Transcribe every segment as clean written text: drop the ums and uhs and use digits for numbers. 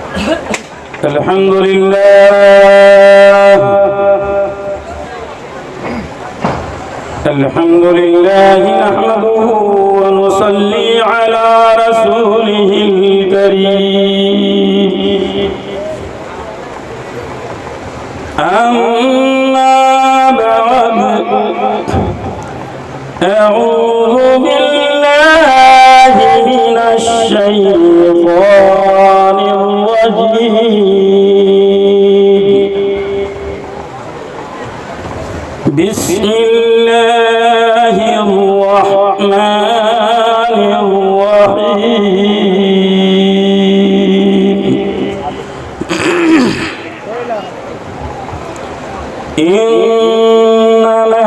الحمد لله الحمد لله نحمده ونصلي على رسوله الكريم أما بعد أعوذ بالله من الشيطان الرجيم بسم الله الرحمن الرحيم إنما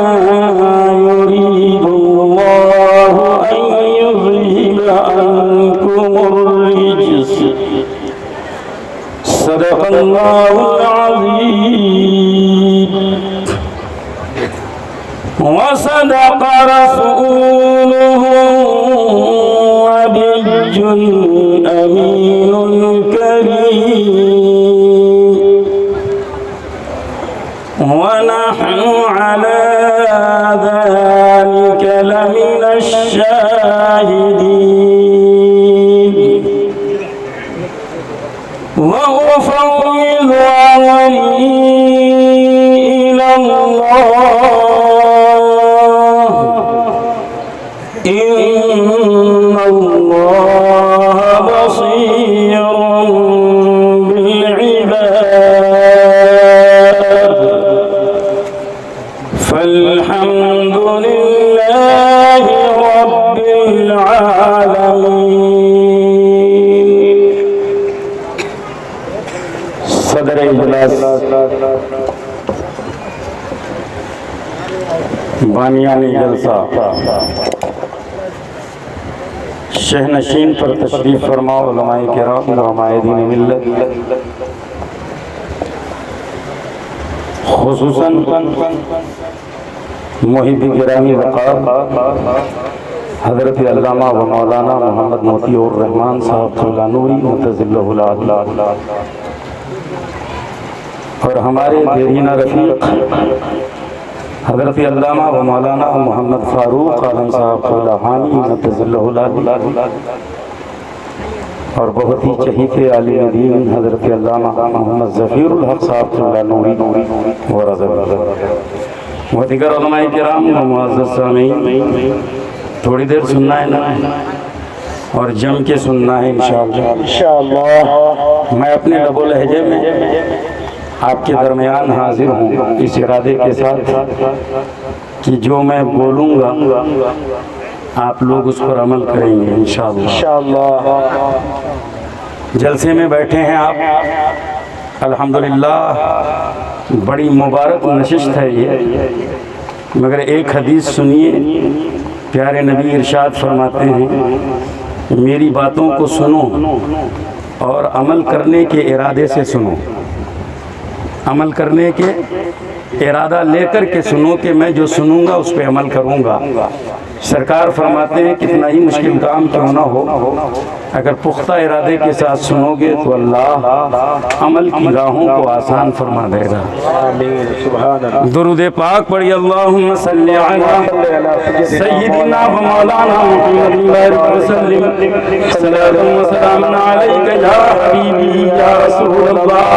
يريد الله أن يذهب عنكم الرجس صدق الله العظيم وصدق رسوله النبي الأمين الكريم ونحن على ذلك لمن الشاهدين وأفوض أمري إلى الله إن الله بصير بالعباد فالحمد لله رب العالمين. صدر اجلاس بانیان جلسہ شہنشین پر تشریف فرما علماء کرام علماء دین ملت خصوصاً محب گرامی وقار حضرت علامہ و مولانا محمد موتی الرحمن صاحب خلانوری متظلہ العدل اور ہمارے دیرینہ رفیق حضرت علامہ و مولانا محمد فاروق عالم صاحب خلانوری متظلہ العدل اور بہت ہی چہیت عالم دین حضرت علامہ محمد ظفیر الحق صاحب خلانوری و دیگر علماء کرام و معزز سامعین، تھوڑی دیر سننا ہے نا اور جم کے سننا ہے انشاءاللہ. میں اپنے لب و لہجے میں آپ کے درمیان حاضر ہوں اس ارادے کے ساتھ کہ جو میں بولوں گا آپ لوگ اس پر عمل کریں گے انشاءاللہ. جلسے میں بیٹھے ہیں آپ، الحمدللہ بڑی مبارک نشست ہے یہ، مگر ایک حدیث سنیے. پیارے نبی ارشاد فرماتے ہیں میری باتوں کو سنو اور عمل کرنے کے ارادے سے سنو، عمل کرنے کے ارادہ لے کر کے سنو کہ میں جو سنوں گا اس پہ عمل کروں گا. سرکار فرماتے ہیں کتنا ہی مشکل کام کیوں نہ ہو، اگر پختہ ارادے کے ساتھ سنو گے تو اللہ عمل کی راہوں کو آسان فرما دے گا. درود پاک پڑھی اللہم صلی علی سیدنا و مولانا محمد وسلم صلاۃ و سلام علیک یا حبیبی یا رسول اللہ.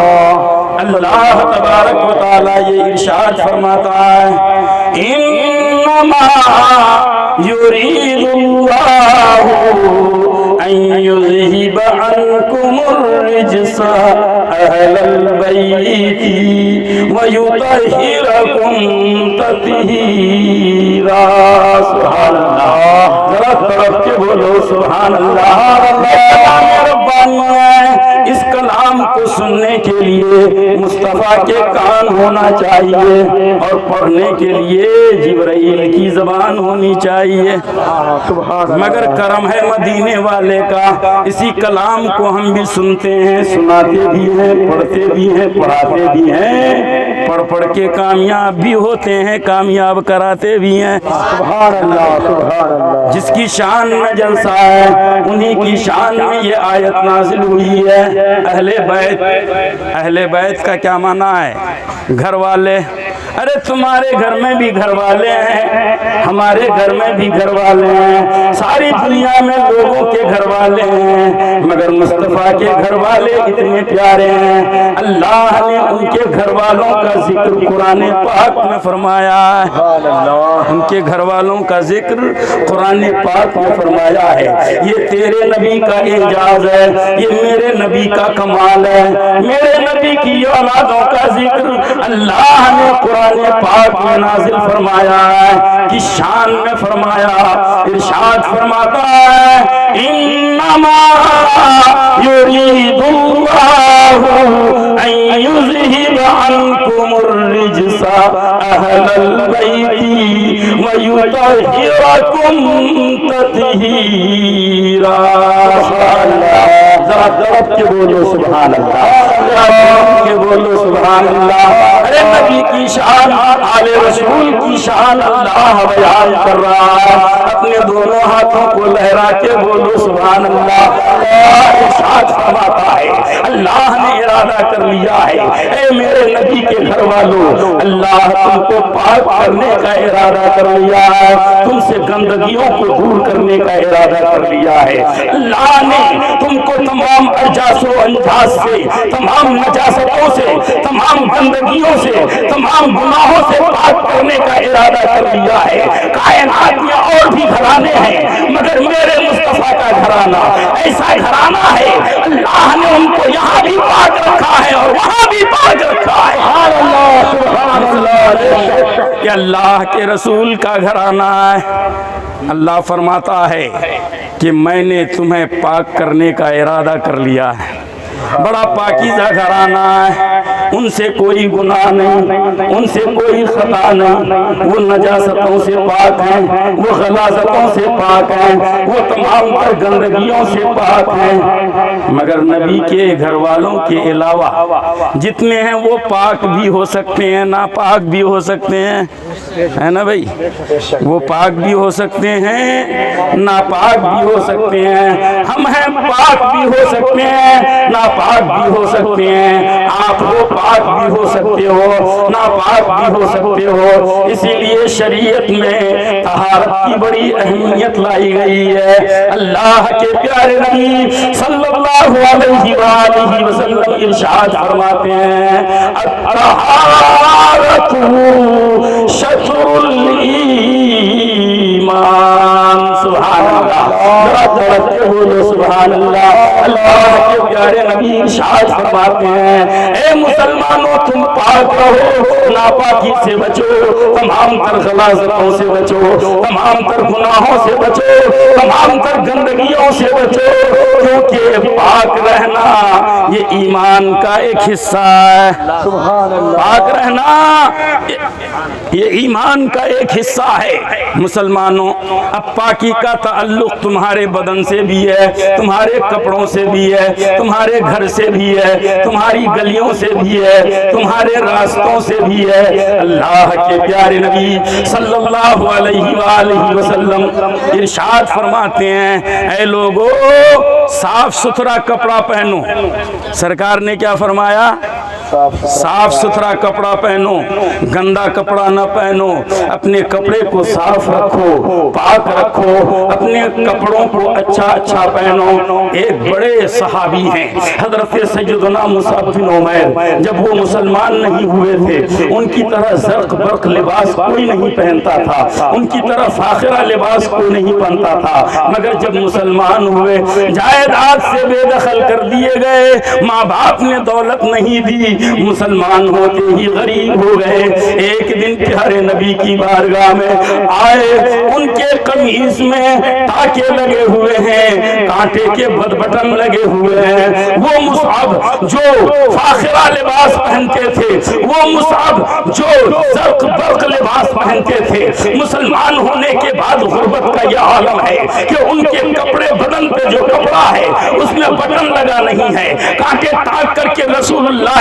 اللہ تبارک و تعالی یہ ارشاد فرماتا ہے انما یرید اللہ ان یذہب عنکم الرجس اہل البیت ویطہرکم تطہیرا. سبحان اللہ، ذرا طرف کے بولو سبحان اللہ. کلام ربانی ہے، اس کلام کو سننے کے لیے مصطفیٰ کے کان ہونا چاہیے اور پڑھنے کے لیے جبرائیل کی زبان ہونی چاہیے. مگر کرم ہے مدینے والے کا، اسی کلام کو ہم بھی سنتے ہیں، سناتے بھی ہیں، پڑھتے بھی ہیں، پڑھاتے بھی ہیں، پڑھ پڑھ کے کامیاب بھی ہوتے ہیں، کامیاب کراتے بھی ہیں۔ سبحان اللہ سبحان اللہ۔ جس کی شان میں جلسہ ہے انہی کی شان میں یہ آیت نازل ہوئی ہے۔ اہل بیت کا کیا معنی ہے؟ گھر والے۔ ارے تمہارے گھر میں بھی گھر والے ہیں، ہمارے گھر میں بھی گھر والے ہیں، ساری دنیا میں لوگوں کے گھر والے ہیں، مگر مصطفیٰ کے گھر والے اتنے پیارے ہیں، اللہ نے ان کے گھر والوں کا ذکر قرآن پاک میں فرمایا ہے۔ ان کے گھر والوں کا ذکر قرآن پاک میں فرمایا ہے۔ یہ تیرے نبی کا اعجاز ہے، یہ میرے نبی کا کمال ہے۔ میرے نبی کی اولادوں کا ذکر اللہ نے قرآن پاک میں نازل فرمایا ہے، کی شان میں فرمایا۔ ارشاد فرماتا ہے انما یرید اللہ ان یذہب عنکم الرجس اہل البیت ویطہرکم تطہیرا۔ ذرا درد کے بولو سبحان اللہ، ذرا درد کے بولو سبحان اللہ۔ ارے نبی کی شان، آل رسول کی شان اللہ بیان کر رہا ہے، اپنے دونوں ہاتھوں کو لہرا کے بولو سبحان اللہ۔ ارشاد فرماتا ہے اللہ نے ارادہ کر لیا ہے، اے میرے نبی کے گھر والوں، اللہ تم کو پاک کرنے کا ارادہ کر لیا ہے، تم سے گندگیوں کو دور کرنے کا ارادہ کر لیا ہے۔ اللہ نے تم کو تمام اجاس و انجاس سے، تمام نجاستوں سے، تمام گندگیوں سے، تمام گناہوں سے پاک کرنے کا ارادہ کر لیا ہے۔ کائنات میں اور بھی گھرانے ہیں مگر میرے مصطفیٰ کا گھرانہ ایسا گھرانہ ہے، اللہ نے ان کو یہاں بھی پاک رکھا ہے اور وہاں بھی پاک رکھا ہے۔ سبحان اللہ، کہ اللہ کے رسول کا گھرانہ ہے۔ اللہ فرماتا ہے کہ میں نے تمہیں پاک کرنے کا ارادہ کر لیا ہے، بڑا پاکیزہ گھرانہ ہے، ان سے کوئی گناہ نہیں، ان سے کوئی خطا نہیں، وہ نجاستوں سے پاک ہیں، وہ غلاظتوں سے پاک ہیں، وہ تمام تر گندگیوں سے پاک ہیں، مگر نبی کے گھر والوں کے علاوہ جتنے ہیں وہ پاک بھی ہو سکتے ہیں، ناپاک بھی ہو سکتے ہیں، ہے نا بھائی؟ وہ پاک بھی ہو سکتے ہیں، ناپاک بھی ہو سکتے ہیں، ہم ہیں پاک بھی ہو سکتے ہیں، ناپاک بھی ہو سکتے ہیں، آپ ہو پاک بھی ہو سکتے ہو، ناپاک بھی ہو سکتے ہو۔ اسی لیے شریعت میں طہارت کی بڑی اہمیت لائی گئی ہے۔ اللہ کے پیارے نبی صلی اللہ علیہ وآلہ وسلم ارشاد فرماتے ہیں الطہارۃ شطر الایمان۔ سبحان اللہ، ذرا درد کے بولو سبحان اللہ۔ اللہ کے پیارے نبی ارشاد فرماتے ہیں اے مسلمانوں تم پاک رہو، ناپاکی سے بچو، تمام تر غلاظتوں سے بچو، تمام تر گناہوں سے بچو، تمام تر گندگیوں سے بچو، کیونکہ پاک رہنا یہ ایمان کا ایک حصہ ہے۔ سبحان اللہ، پاک رہنا یہ ایمان کا ایک حصہ ہے۔ مسلمانوں، اب پاکی کا تعلق تمہارے بدن سے بھی ہے، تمہارے کپڑوں سے بھی ہے، تمہارے گھر سے بھی ہے، تمہاری گلیوں سے بھی ہے، تمہارے راستوں سے بھی ہے۔ اللہ کے پیارے نبی صلی اللہ علیہ وآلہ وسلم ارشاد فرماتے ہیں اے لوگو صاف ستھرا کپڑا پہنو۔ سرکار نے کیا فرمایا؟ صاف ستھرا کپڑا پہنو، گندا کپڑا نہ پہنو، اپنے کپڑے کو صاف رکھو، پاک رکھو، اپنے کپڑوں کو اچھا پہنو۔ ایک بڑے صحابی ہیں حضرت سیدنا مصعب بن عمیر، جب وہ مسلمان نہیں ہوئے تھے ان کی طرح زرق برق لباس کوئی نہیں پہنتا تھا، ان کی طرح فاخرہ لباس کوئی نہیں پہنتا تھا، مگر جب مسلمان ہوئے جائیداد سے بے دخل کر دیے گئے، ماں باپ نے دولت نہیں دی، مسلمان ہوتے ہی غریب ہو گئے۔ ایک دن پیارے نبی کی بارگاہ میں آئے، ان کے قمیص میں ٹاکے لگے ہوئے ہیں، کانٹے کے بٹن لگے ہوئے ہیں۔ وہ مصعب جو فاخرہ لباس پہنتے تھے، وہ مصعب جو زرق برق لباس پہنتے تھے، مسلمان ہونے کے بعد غربت کا یہ عالم ہے کہ ان کے کپڑے بدن پہ جو کپڑا ہے اس میں بٹن لگا نہیں ہے، کانٹے ٹاک کر کے رسول اللہ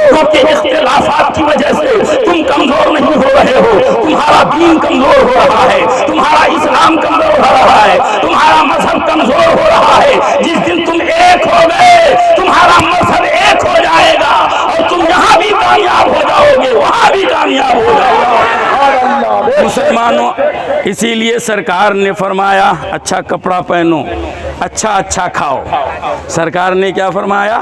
لوگوں کے اختلافات کی وجہ سے تم کمزور نہیں ہو رہے ہو، تمہارا دین کمزور ہو رہا ہے، تمہارا اسلام کمزور ہو رہا ہے، تمہارا مذہب کمزور ہو رہا ہے۔ جس دن تم ایک ہو گئے تمہارا مذہب ایک ہو جائے گا اور تم یہاں بھی کامیاب ہو جاؤ گے، وہاں بھی کامیاب ہو جاؤ گے۔ مسلمانوں، اسی لیے سرکار نے فرمایا اچھا کپڑا پہنو، اچھا اچھا کھاؤ۔ سرکار نے کیا فرمایا؟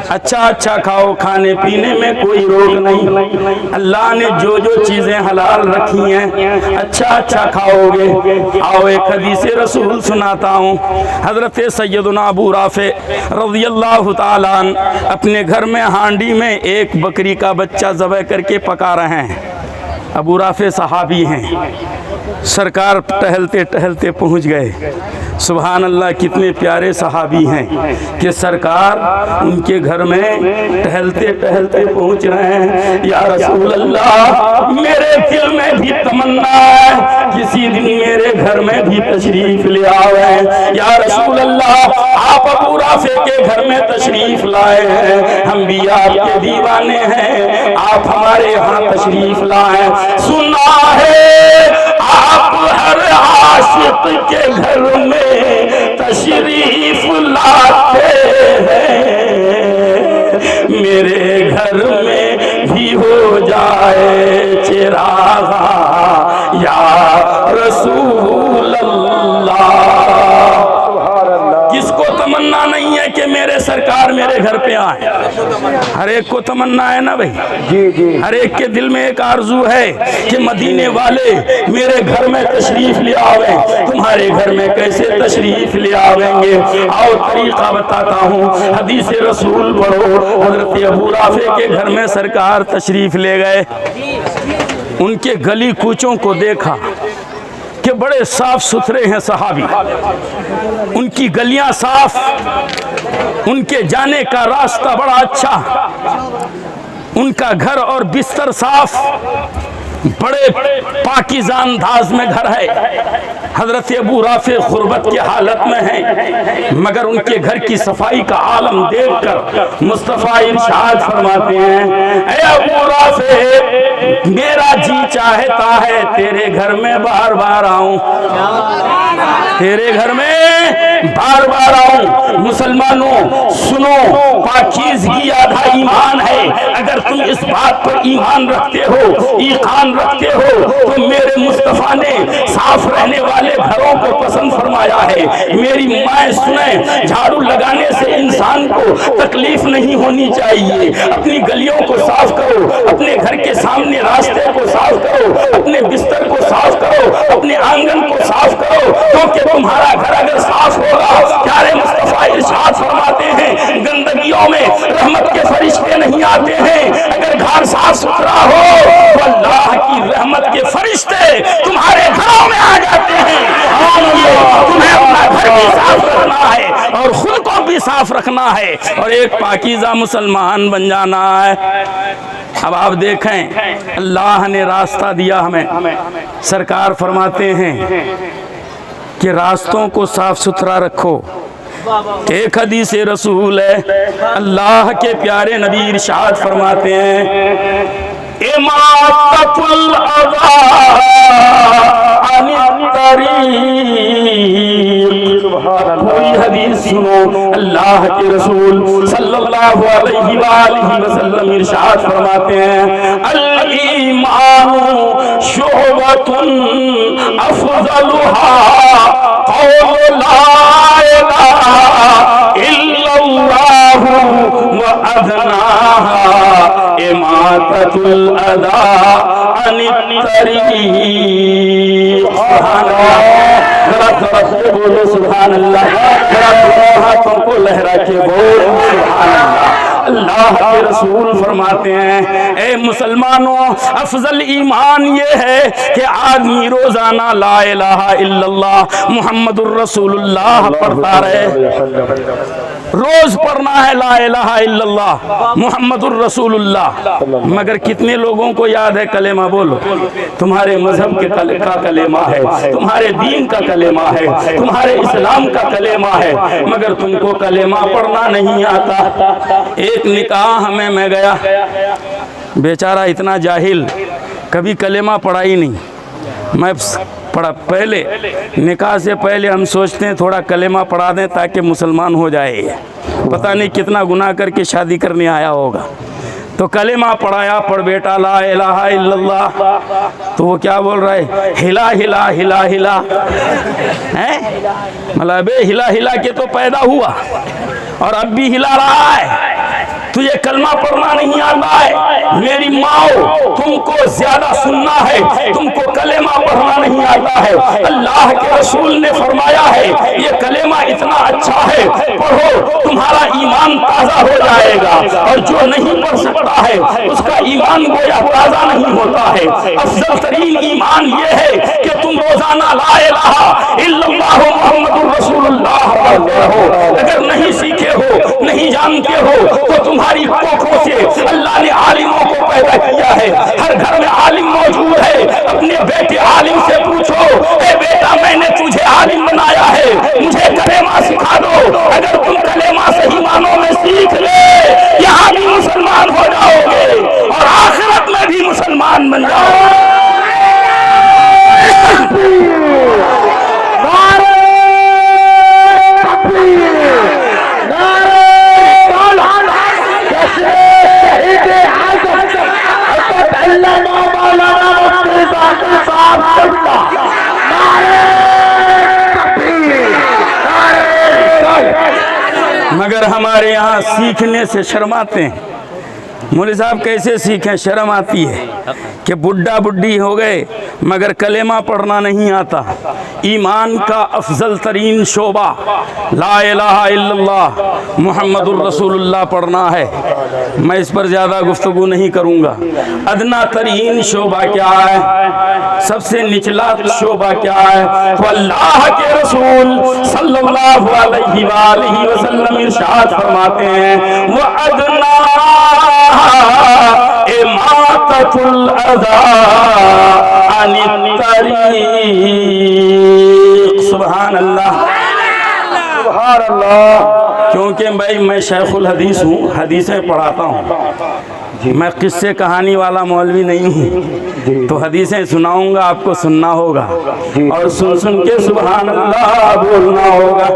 اچھا اچھا کھاؤ، کھانے پینے میں کوئی روک نہیں۔ اللہ نے جو جو چیزیں حلال رکھی ہیں اچھا اچھا کھاؤ گے۔ آؤ ایک حدیث رسول سناتا ہوں۔ حضرت سیدنا ابو رافع رضی اللہ تعالیٰ عنہ اپنے گھر میں ہانڈی میں ایک بکری کا بچہ ذبح کر کے پکا رہے ہیں۔ ابو رافع صحابی ہیں، سرکار ٹہلتے ٹہلتے پہنچ گئے۔ سبحان اللہ، کتنے پیارے صحابی ہیں کہ سرکار ان کے گھر میں ٹہلتے ٹہلتے پہنچ رہے ہیں۔ یا رسول اللہ، میرے دل میں بھی تمنا ہے کسی دن میرے گھر میں بھی تشریف لے آئے۔ یا رسول اللہ، آپ ابو رافع کے گھر میں تشریف لائے ہیں، ہم بھی آپ کے دیوانے ہیں، آپ ہمارے یہاں تشریف لائیں۔ سنا ہے آپ ہر عاشق کے گھر میں تشریف لاتے ہیں، میرے گھر میں بھی ہو جائے چراغ یا رسول اللہ۔ کس کو تمنا نہیں ہے کہ میرے سرکار میرے گھر پہ آئے؟ ہر ایک کو تمنا ہے نا بھائی، ہر ایک کے دل میں ایک آرزو ہے کہ مدینے والے میرے گھر میں تشریف لے آویں۔ تمہارے گھر میں کیسے تشریف لے آویں گے؟ آؤ طریقہ بتاتا ہوں، حدیث رسول پڑھو۔ حضرت ابو رافع کے گھر میں سرکار تشریف لے گئے، ان کے گلی کوچوں کو دیکھا کہ بڑے صاف ستھرے ہیں صحابی، ان کی گلیاں صاف، ان کے جانے کا راستہ بڑا اچھا، ان کا گھر اور بستر صاف، بڑے پاکیزہ انداز میں گھر ہے۔ حضرت ابو رافع غربت کی حالت میں ہیں، مگر ان کے گھر کی صفائی کا عالم دیکھ کر مصطفیٰ ارشاد فرماتے ہیں، اے ابو رافع، میرا جی چاہتا ہے تیرے گھر میں بار بار آؤں، تیرے گھر میں بار بار آؤں۔ مسلمانوں سنو، پاکیزگی آدھا ایمان ہے۔ اگر تم اس بات پر ایمان رکھتے ہو، ایقان رکھتے ہو، تو میرے مصطفیٰ نے صاف رہنے والے گھروں کو پسند فرمایا ہے۔ میری مائیں سنیں، جھاڑو لگانے سے انسان کو تکلیف نہیں ہونی چاہیے۔ اپنی گلیوں کو صاف کرو، اپنے گھر کے سامنے راستے کو صاف کرو، اپنے بستر کو صاف کرو، اپنے آنگن کو صاف کرو، کیونکہ تمہارا گھر اگر صاف ہوگا، پیارے مصطفیٰ ارشاد فرماتے ہیں گندگیوں میں رحمت کے فرشتے نہیں آتے ہیں۔ اگر گھر صاف ستھرا ہو تو اللہ کی رحمت کے فرشتے تمہارے گھروں میں آ جاتے ہیں۔ تمہیں اپنا گھر بھی صاف رکھنا ہے اور خود کو بھی صاف رکھنا ہے اور ایک پاکیزہ مسلمان بن جانا ہے۔ اب آپ دیکھیں، اللہ نے راستہ دیا ہمیں۔ سرکار فرماتے ہیں کہ راستوں کو صاف ستھرا رکھو۔ ایک حدیث رسول ہے، اللہ کے پیارے نبی ارشاد فرماتے ہیں، اماطۃ الاذی عن الطریق۔ کوئی حدیث سنو، اللہ کے رسول صلی اللہ علیہ وآلہ وسلم ارشاد فرماتے ہیں، الایمان شعبۃ افضلها قول لا الہ الا اللہ وادناها اماطۃ الاذی عن الطریق۔ سبحان اللہ، ذرا سے بولو سبحان اللہ، ذرا دونوں ہاتھوں کو لہرا کے بولو سبحان اللہ۔ اللہ کے رسول فرماتے ہیں، اے مسلمانوں، افضل ایمان یہ ہے کہ آدمی روزانہ لا الہ الا اللہ محمد الرسول اللہ پڑھتا رہے۔ روز پڑھنا ہے لا الہ الا اللہ محمد الرسول اللہ، مگر کتنے لوگوں کو یاد ہے کلمہ؟ بولو، تمہارے مذہب کا کلمہ ہے، تمہارے دین کا کلمہ ہے، تمہارے اسلام کا کلمہ ہے، مگر تم کو کلمہ پڑھنا نہیں آتا۔ ایک نکاح میں گیا، بیچارہ اتنا جاہل، کبھی کلمہ پڑھا ہی نہیں۔ میں پڑھا، پہلے نکاح سے پہلے ہم سوچتے ہیں تھوڑا کلمہ پڑھا دیں تاکہ مسلمان ہو جائے، پتہ نہیں کتنا گناہ کر کے شادی کرنے آیا ہوگا۔ تو کلمہ پڑھایا، پڑھ بیٹا لا الہ الا اللہ، تو وہ کیا بول رہا ہے؟ ہلا ہلا ہلا ہلا، مطلب ہلا ہلا کے تو پیدا ہوا اور اب بھی ہلا رہا ہے، تجھے کلمہ پڑھنا نہیں آتا ہے؟ میری ماں، تم کو زیادہ سننا ہے، تم کو کلمہ پڑھنا نہیں آتا ہے۔ اللہ کے رسول نے فرمایا ہے یہ کلمہ اتنا اچھا ہے، پڑھو تمہارا ایمان تازہ ہو جائے گا، اور جو نہیں پڑھ سکتا ہے اس کا ایمان گویا تازہ نہیں ہوتا ہے۔ افضل ترین ایمان یہ ہے کہ تم روزانہ لا الہ الا اللہ محمد رسول اللہ پڑھتے ہو۔ اگر نہیں سیکھے ہو، نہیں جانتے ہو، تو تمہاری کوکھوں سے اللہ نے عالموں کو پیدا کیا ہے، ہر گھر میں عالم موجود ہے۔ اپنے بیٹے عالم سے پوچھو، اے بیٹا میں نے تجھے عالم بنایا ہے، مجھے کلمہ سکھا دو۔ اگر تم کلمہ صحیح معنوں میں سیکھ لے، یہاں بھی مسلمان ہو جاؤ گے اور آخرت میں بھی مسلمان بن جاؤ گے۔ مگر ہمارے یہاں سیکھنے سے شرماتے ہیں۔ مولوی صاحب کیسے سیکھیں؟ شرم آتی ہے کہ بڈھا بڈھی ہو گئے مگر کلمہ پڑھنا نہیں آتا۔ ایمان کا افضل ترین شعبہ لا الہ الا اللہ محمد الرسول اللہ پڑھنا ہے۔ میں اس پر زیادہ گفتگو نہیں کروں گا۔ ادنا ترین شعبہ کیا ہے؟ سب سے نچلا شعبہ کیا ہے؟ تو اللہ کے رسول صلی اللہ علیہ وآلہ وسلم ارشاد فرماتے ہیں وَأَدْنَا اماطۃ الاذى عن الطریق۔ سبحان اللہ، سبحان اللہ۔ کیونکہ بھائی میں شیخ الحدیث ہوں، حدیثیں پڑھاتا ہوں، میں قصے کہانی والا مولوی نہیں ہوں، تو حدیثیں سناؤں گا، آپ کو سننا ہوگا اور سن سن کے سبحان اللہ بولنا ہوگا،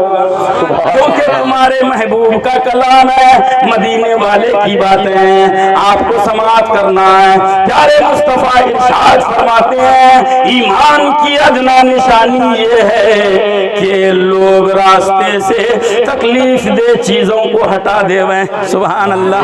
کیونکہ تمہارے محبوب کا کلام ہے، مدینے والے کی باتیں ہیں، آپ کو سماعت کرنا ہے۔ پیارے مصطفیٰ ارشاد فرماتے ہیں ایمان کی ادنا نشانی یہ ہے کہ لوگ راستے سے تکلیف دہ چیزوں کو ہٹا دیویں۔ سبحان اللہ،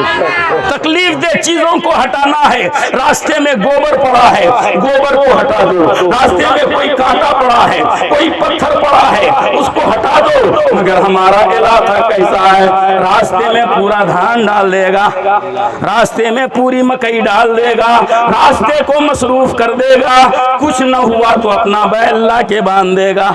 تکلیف دہ چیزوں کو ہٹانا ہے۔ راستے میں گوبر پڑا ہے، گوبر کو ہٹا دو۔ راستے میں کوئی کانٹا پڑا ہے، کوئی پتھر پڑا ہے، اس کو ہٹا دو۔ مگر ہمارا علاقہ کیسا ہے؟ راستے میں پورا دھان ڈال دے گا، راستے میں پوری مکئی ڈال دے گا، راستے کو مصروف کر دے گا، کچھ نہ ہوا تو اپنا بیل اللہ کے باندھ دے گا۔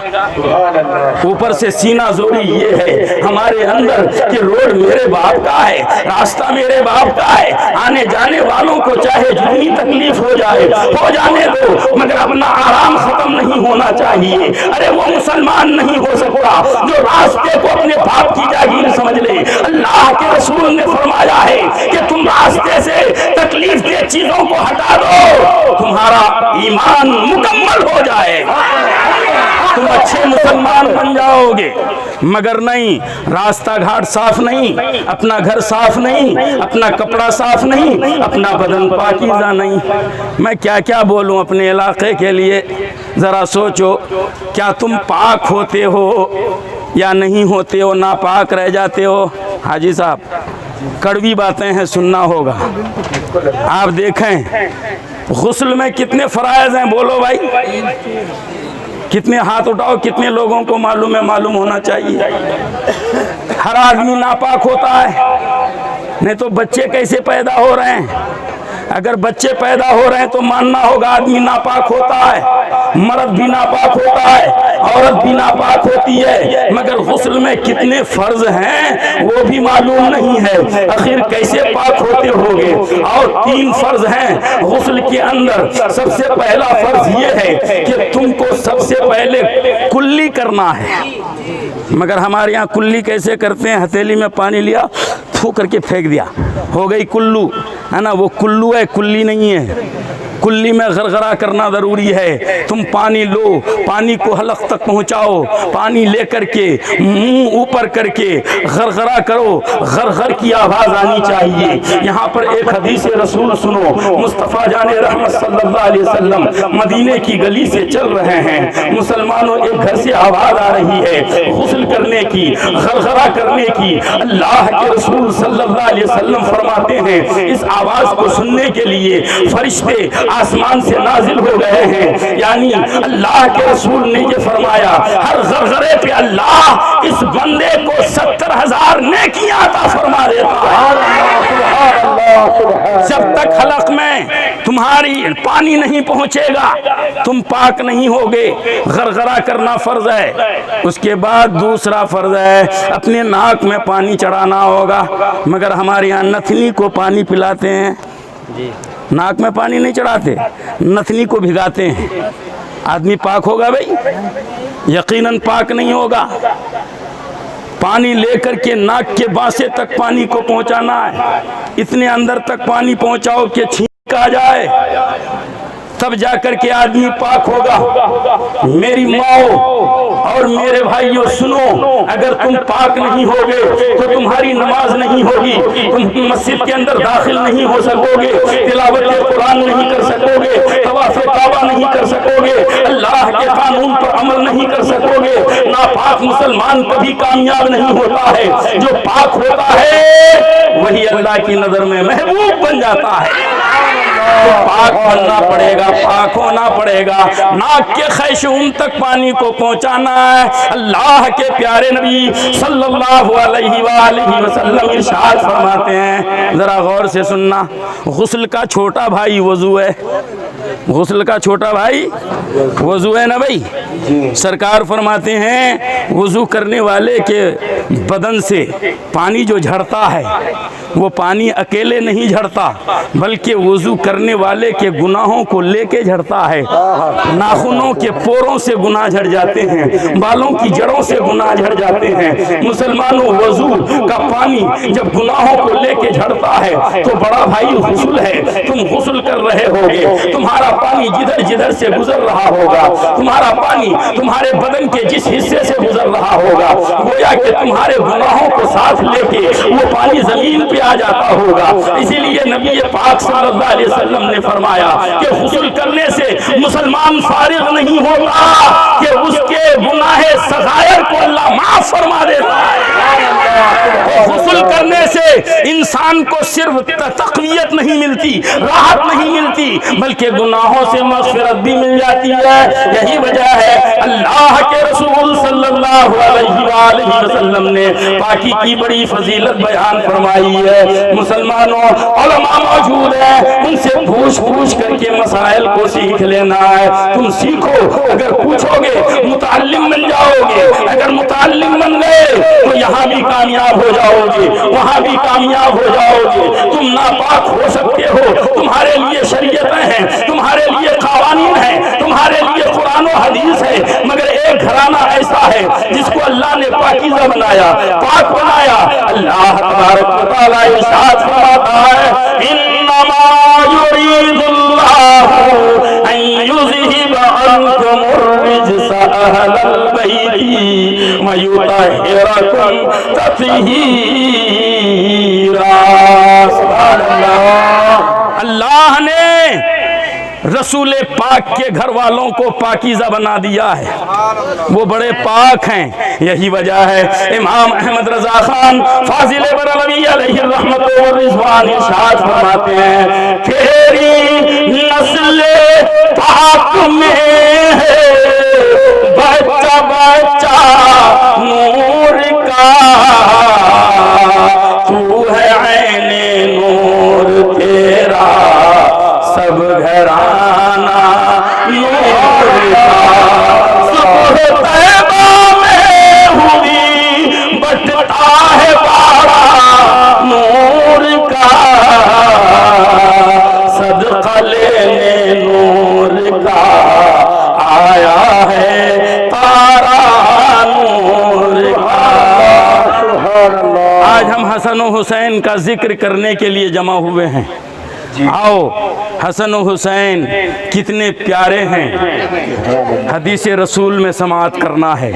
اوپر سے سینہ زوری یہ ہے ہمارے اندر کہ روڈ میرے باپ کا ہے، راستہ میرے باپ کا ہے، آنے جانے والوں کو چاہے جتنی تکلیف ہو جائے ہو جانے دو، مگر اپنا آرام ختم نہیں ہونا چاہیے۔ ارے وہ مسلمان نہیں ہو سکتا جو راستے کو اپنے باپ کی جاگیر سمجھ لے۔ اللہ کے رسول نے فرمایا ہے کہ تم راستے سے تکلیف دہ چیزوں کو ہٹا دو، تمہارا ایمان مکمل ہو جائے گا، تم اچھے مسلمان بن جاؤ گے۔ مگر نہیں، راستہ گھاٹ صاف نہیں، اپنا گھر صاف نہیں، اپنا کپڑا صاف نہیں، اپنا بدن پاکیزہ نہیں۔ میں کیا کیا بولوں اپنے علاقے کے لیے؟ ذرا سوچو، کیا تم پاک ہوتے ہو یا نہیں ہوتے ہو؟ ناپاک رہ جاتے ہو؟ حاجی صاحب کڑوی باتیں ہیں، سننا ہوگا۔ آپ دیکھیں غسل میں کتنے فرائض ہیں، بولو بھائی، کتنے ہاتھ اٹھاؤ، کتنے لوگوں کو معلوم ہے؟ معلوم ہونا چاہیے۔ ہر آدمی ناپاک ہوتا ہے، نہیں تو بچے کیسے پیدا ہو رہے ہیں؟ اگر بچے پیدا ہو رہے ہیں تو ماننا ہوگا آدمی ناپاک ہوتا ہے، مرد بھی ناپاک ہوتا ہے، عورت بھی ناپاک ہوتی ہے، مگر غسل میں کتنے فرض ہیں وہ بھی معلوم نہیں ہے، آخر کیسے پاک ہوتے ہوگے؟ اور 3 فرض ہیں غسل کے اندر۔ سب سے پہلا فرض یہ ہے کہ تم کو سب سے پہلے کلی کرنا ہے، مگر ہمارے یہاں کلی کیسے کرتے ہیں؟ ہتھیلی میں پانی لیا، تھو کر کے پھینک دیا، ہو گئی کلو، ہے نا؟ وہ کلو ہے، کلی نہیں ہے۔ کلی میں غرغرہ کرنا ضروری ہے۔ تم پانی لو، پانی کو حلق تک پہنچاؤ، پانی لے کر کے منہ اوپر کر کے غرغرہ کرو، غرغر کی آواز آنی چاہیے۔ یہاں پر ایک حدیث رسول سنو، مصطفیٰ جان رحمت صلی اللہ علیہ وسلم مدینے کی گلی سے چل رہے ہیں، مسلمانوں ایک گھر سے آواز آ رہی ہے غسل کرنے کی، غرغرہ کرنے کی۔ اللہ کے رسول صلی اللہ علیہ وسلم فرماتے ہیں اس آواز کو سننے کے لیے فرشتے آسمان سے نازل ہو گئے ہیں، یعنی اللہ کے رسول نے یہ فرمایا ہر غرغرے پہ اللہ اس بندے کو 70,000 نیکیاں عطا فرما دیتا ہے۔ جب تک حلق میں تمہاری پانی نہیں پہنچے گا تم پاک نہیں ہوگے۔ غرغرہ کرنا فرض ہے۔ اس کے بعد دوسرا فرض ہے اپنے ناک میں پانی چڑھانا ہوگا، مگر ہمارے یہاں نتنی کو پانی پلاتے ہیں، ناک میں پانی نہیں چڑھاتے، نتنی کو بھگاتے ہیں۔ آدمی پاک ہوگا بھائی؟ یقیناً پاک نہیں ہوگا۔ پانی لے کر کے ناک کے بانسے تک پانی کو پہنچانا ہے، اتنے اندر تک پانی پہنچاؤ کہ چھینک آ جائے، تب جا کر کے آدمی پاک ہوگا۔ میری ماؤں اور میرے بھائیوں سنو، اگر تم پاک نہیں ہوگے تو تمہاری نماز نہیں ہوگی، تم مسجد کے اندر داخل نہیں ہو سکو گے، تلاوت قرآن نہیں کر سکو گے، طواف کعبہ نہیں کر سکو گے، اللہ کے قانون پر عمل نہیں کر سکو گے۔ ناپاک مسلمان کبھی کامیاب نہیں ہوتا ہے، جو پاک ہوتا ہے وہی اللہ کی نظر میں محبوب بن جاتا ہے۔ پاک بننا پڑے گا، پاک ہونا پڑے گا، ناک کے خیشوم تک پانی کو پہنچانا ہے۔ اللہ کے پیارے نبی صلی اللہ علیہ وآلہ وسلم ارشاد فرماتے ہیں، ذرا غور سے سننا، غسل کا چھوٹا بھائی وضو ہے، غسل کا چھوٹا بھائی وضو ہے نا بھائی؟ سرکار فرماتے ہیں وضو کرنے والے کے بدن سے پانی جو جھڑتا ہے وہ پانی اکیلے نہیں جھڑتا، بلکہ وضو کرنے والے کے گناہوں کو لے کے جھڑتا ہے۔ ناخنوں کے پوروں سے گناہ جھڑ جاتے ہیں، بالوں کی جڑوں سے گناہ جھڑ جاتے ہیں۔ مسلمانوں وضو کا پانی جب گناہوں کو لے کے جھڑتا ہے تو بڑا بھائی غسل ہے، تم غسل کر رہے ہوگے، تمہارا پانی جدھر جدھر سے گزر رہا ہوگا، تمہارا پانی تمہارے بدن کے جس حصے سے گزر رہا ہوگا گویا کہ تمہارے گناہوں کو ساتھ لے کے وہ پانی زمین پہ آ جاتا ہوگا۔ اسی لیے نبی پاک صلی اللہ علیہ وسلم نے فرمایا کہ غسل کرنے سے مسلمان فارغ نہیں ہوتا کہ اس کے گناہ صغائر کو اللہ معاف فرما دیتا ہے۔ غسل کرنے سے انسان کو صرف تقویت نہیں ملتی، راحت نہیں ملتی، بلکہ گناہوں سے مغفرت بھی مل جاتی ہے۔ یہی وجہ ہے اللہ کے رسول صلی اللہ علیہ وآلہ وسلم نے پاکی کی بڑی فضیلت بیان فرمائی ہے۔ مسلمانوں علماء موجود ہیں، ان سے پوچھ کر کے مسائل کو سیکھ لینا ہے۔ تم سیکھو، اگر پوچھو گے متعلم بن جاؤ گے، اگر متعلم بن گئے تو یہاں بھی کامیاب ہو جاؤ گے، وہاں بھی کامیاب ہو جاؤ گے۔ تم ناپاک ہو سکتے ہو، تمہارے لیے شریعتیں ہیں، تمہارے لیے قوانین ہیں، تمہارے لیے قرآن و حدیث ہے، مگر ایک گھرانہ ایسا ہے جس کو اللہ نے پاکیزہ بنایا، پاک بنایا۔ اللہ تبارک و تعالیٰ ارشاد فرماتا ہے انما یرید اللہ ان یذہب عنکم الرجس اہل البیت ویطہرکم تطہیرا۔ سبحان اللہ۔ اللہ نے رسول پاک کے گھر والوں کو پاکیزہ بنا دیا ہے، وہ بڑے پاک ہیں۔ یہی وجہ ہے امام احمد رضا خان فاضل بریلوی علیہ الرحمت والرضوان ارشاد فرماتے ہیں تیری نسل پاک میں ہے بچہ بچہ نور کا، تو ہے عین نور تیرا سب گھرانہ نور کا، صبح جن کا ذکر کرنے کے لیے جمع ہوئے ہیں. آؤ حسن و حسین کتنے پیارے ہیں, حدیث رسول میں سماعت کرنا ہے.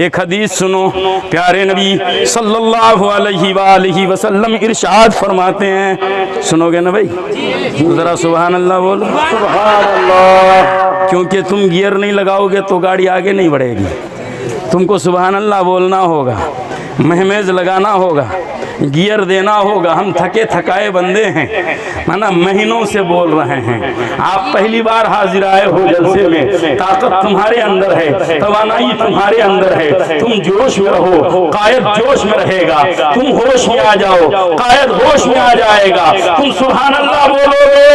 ایک حدیث سنو, پیارے نبی صلی اللہ علیہ وآلہ وسلم ارشاد فرماتے ہیں, سنو گے نا بھائی؟ ذرا سبحان اللہ بولو. سبحان اللہ. کیونکہ تم گیئر نہیں لگاؤ گے تو گاڑی آگے نہیں بڑھے گی. تم کو سبحان اللہ بولنا ہوگا, مہمیز لگانا ہوگا, گیئر دینا ہوگا. ہم تھکے تھکائے بندے ہیں, مانا مہینوں سے بول رہے ہیں. آپ پہلی بار حاضر آئے ہو جلسے میں, طاقت تمہارے اندر ہے, توانائی تمہارے اندر ہے. تم جوش میں رہو, قائد جوش میں رہے گا. تم ہوش میں آ جاؤ, قائد ہوش میں آ جائے گا. تم سبحان اللہ بولو گے,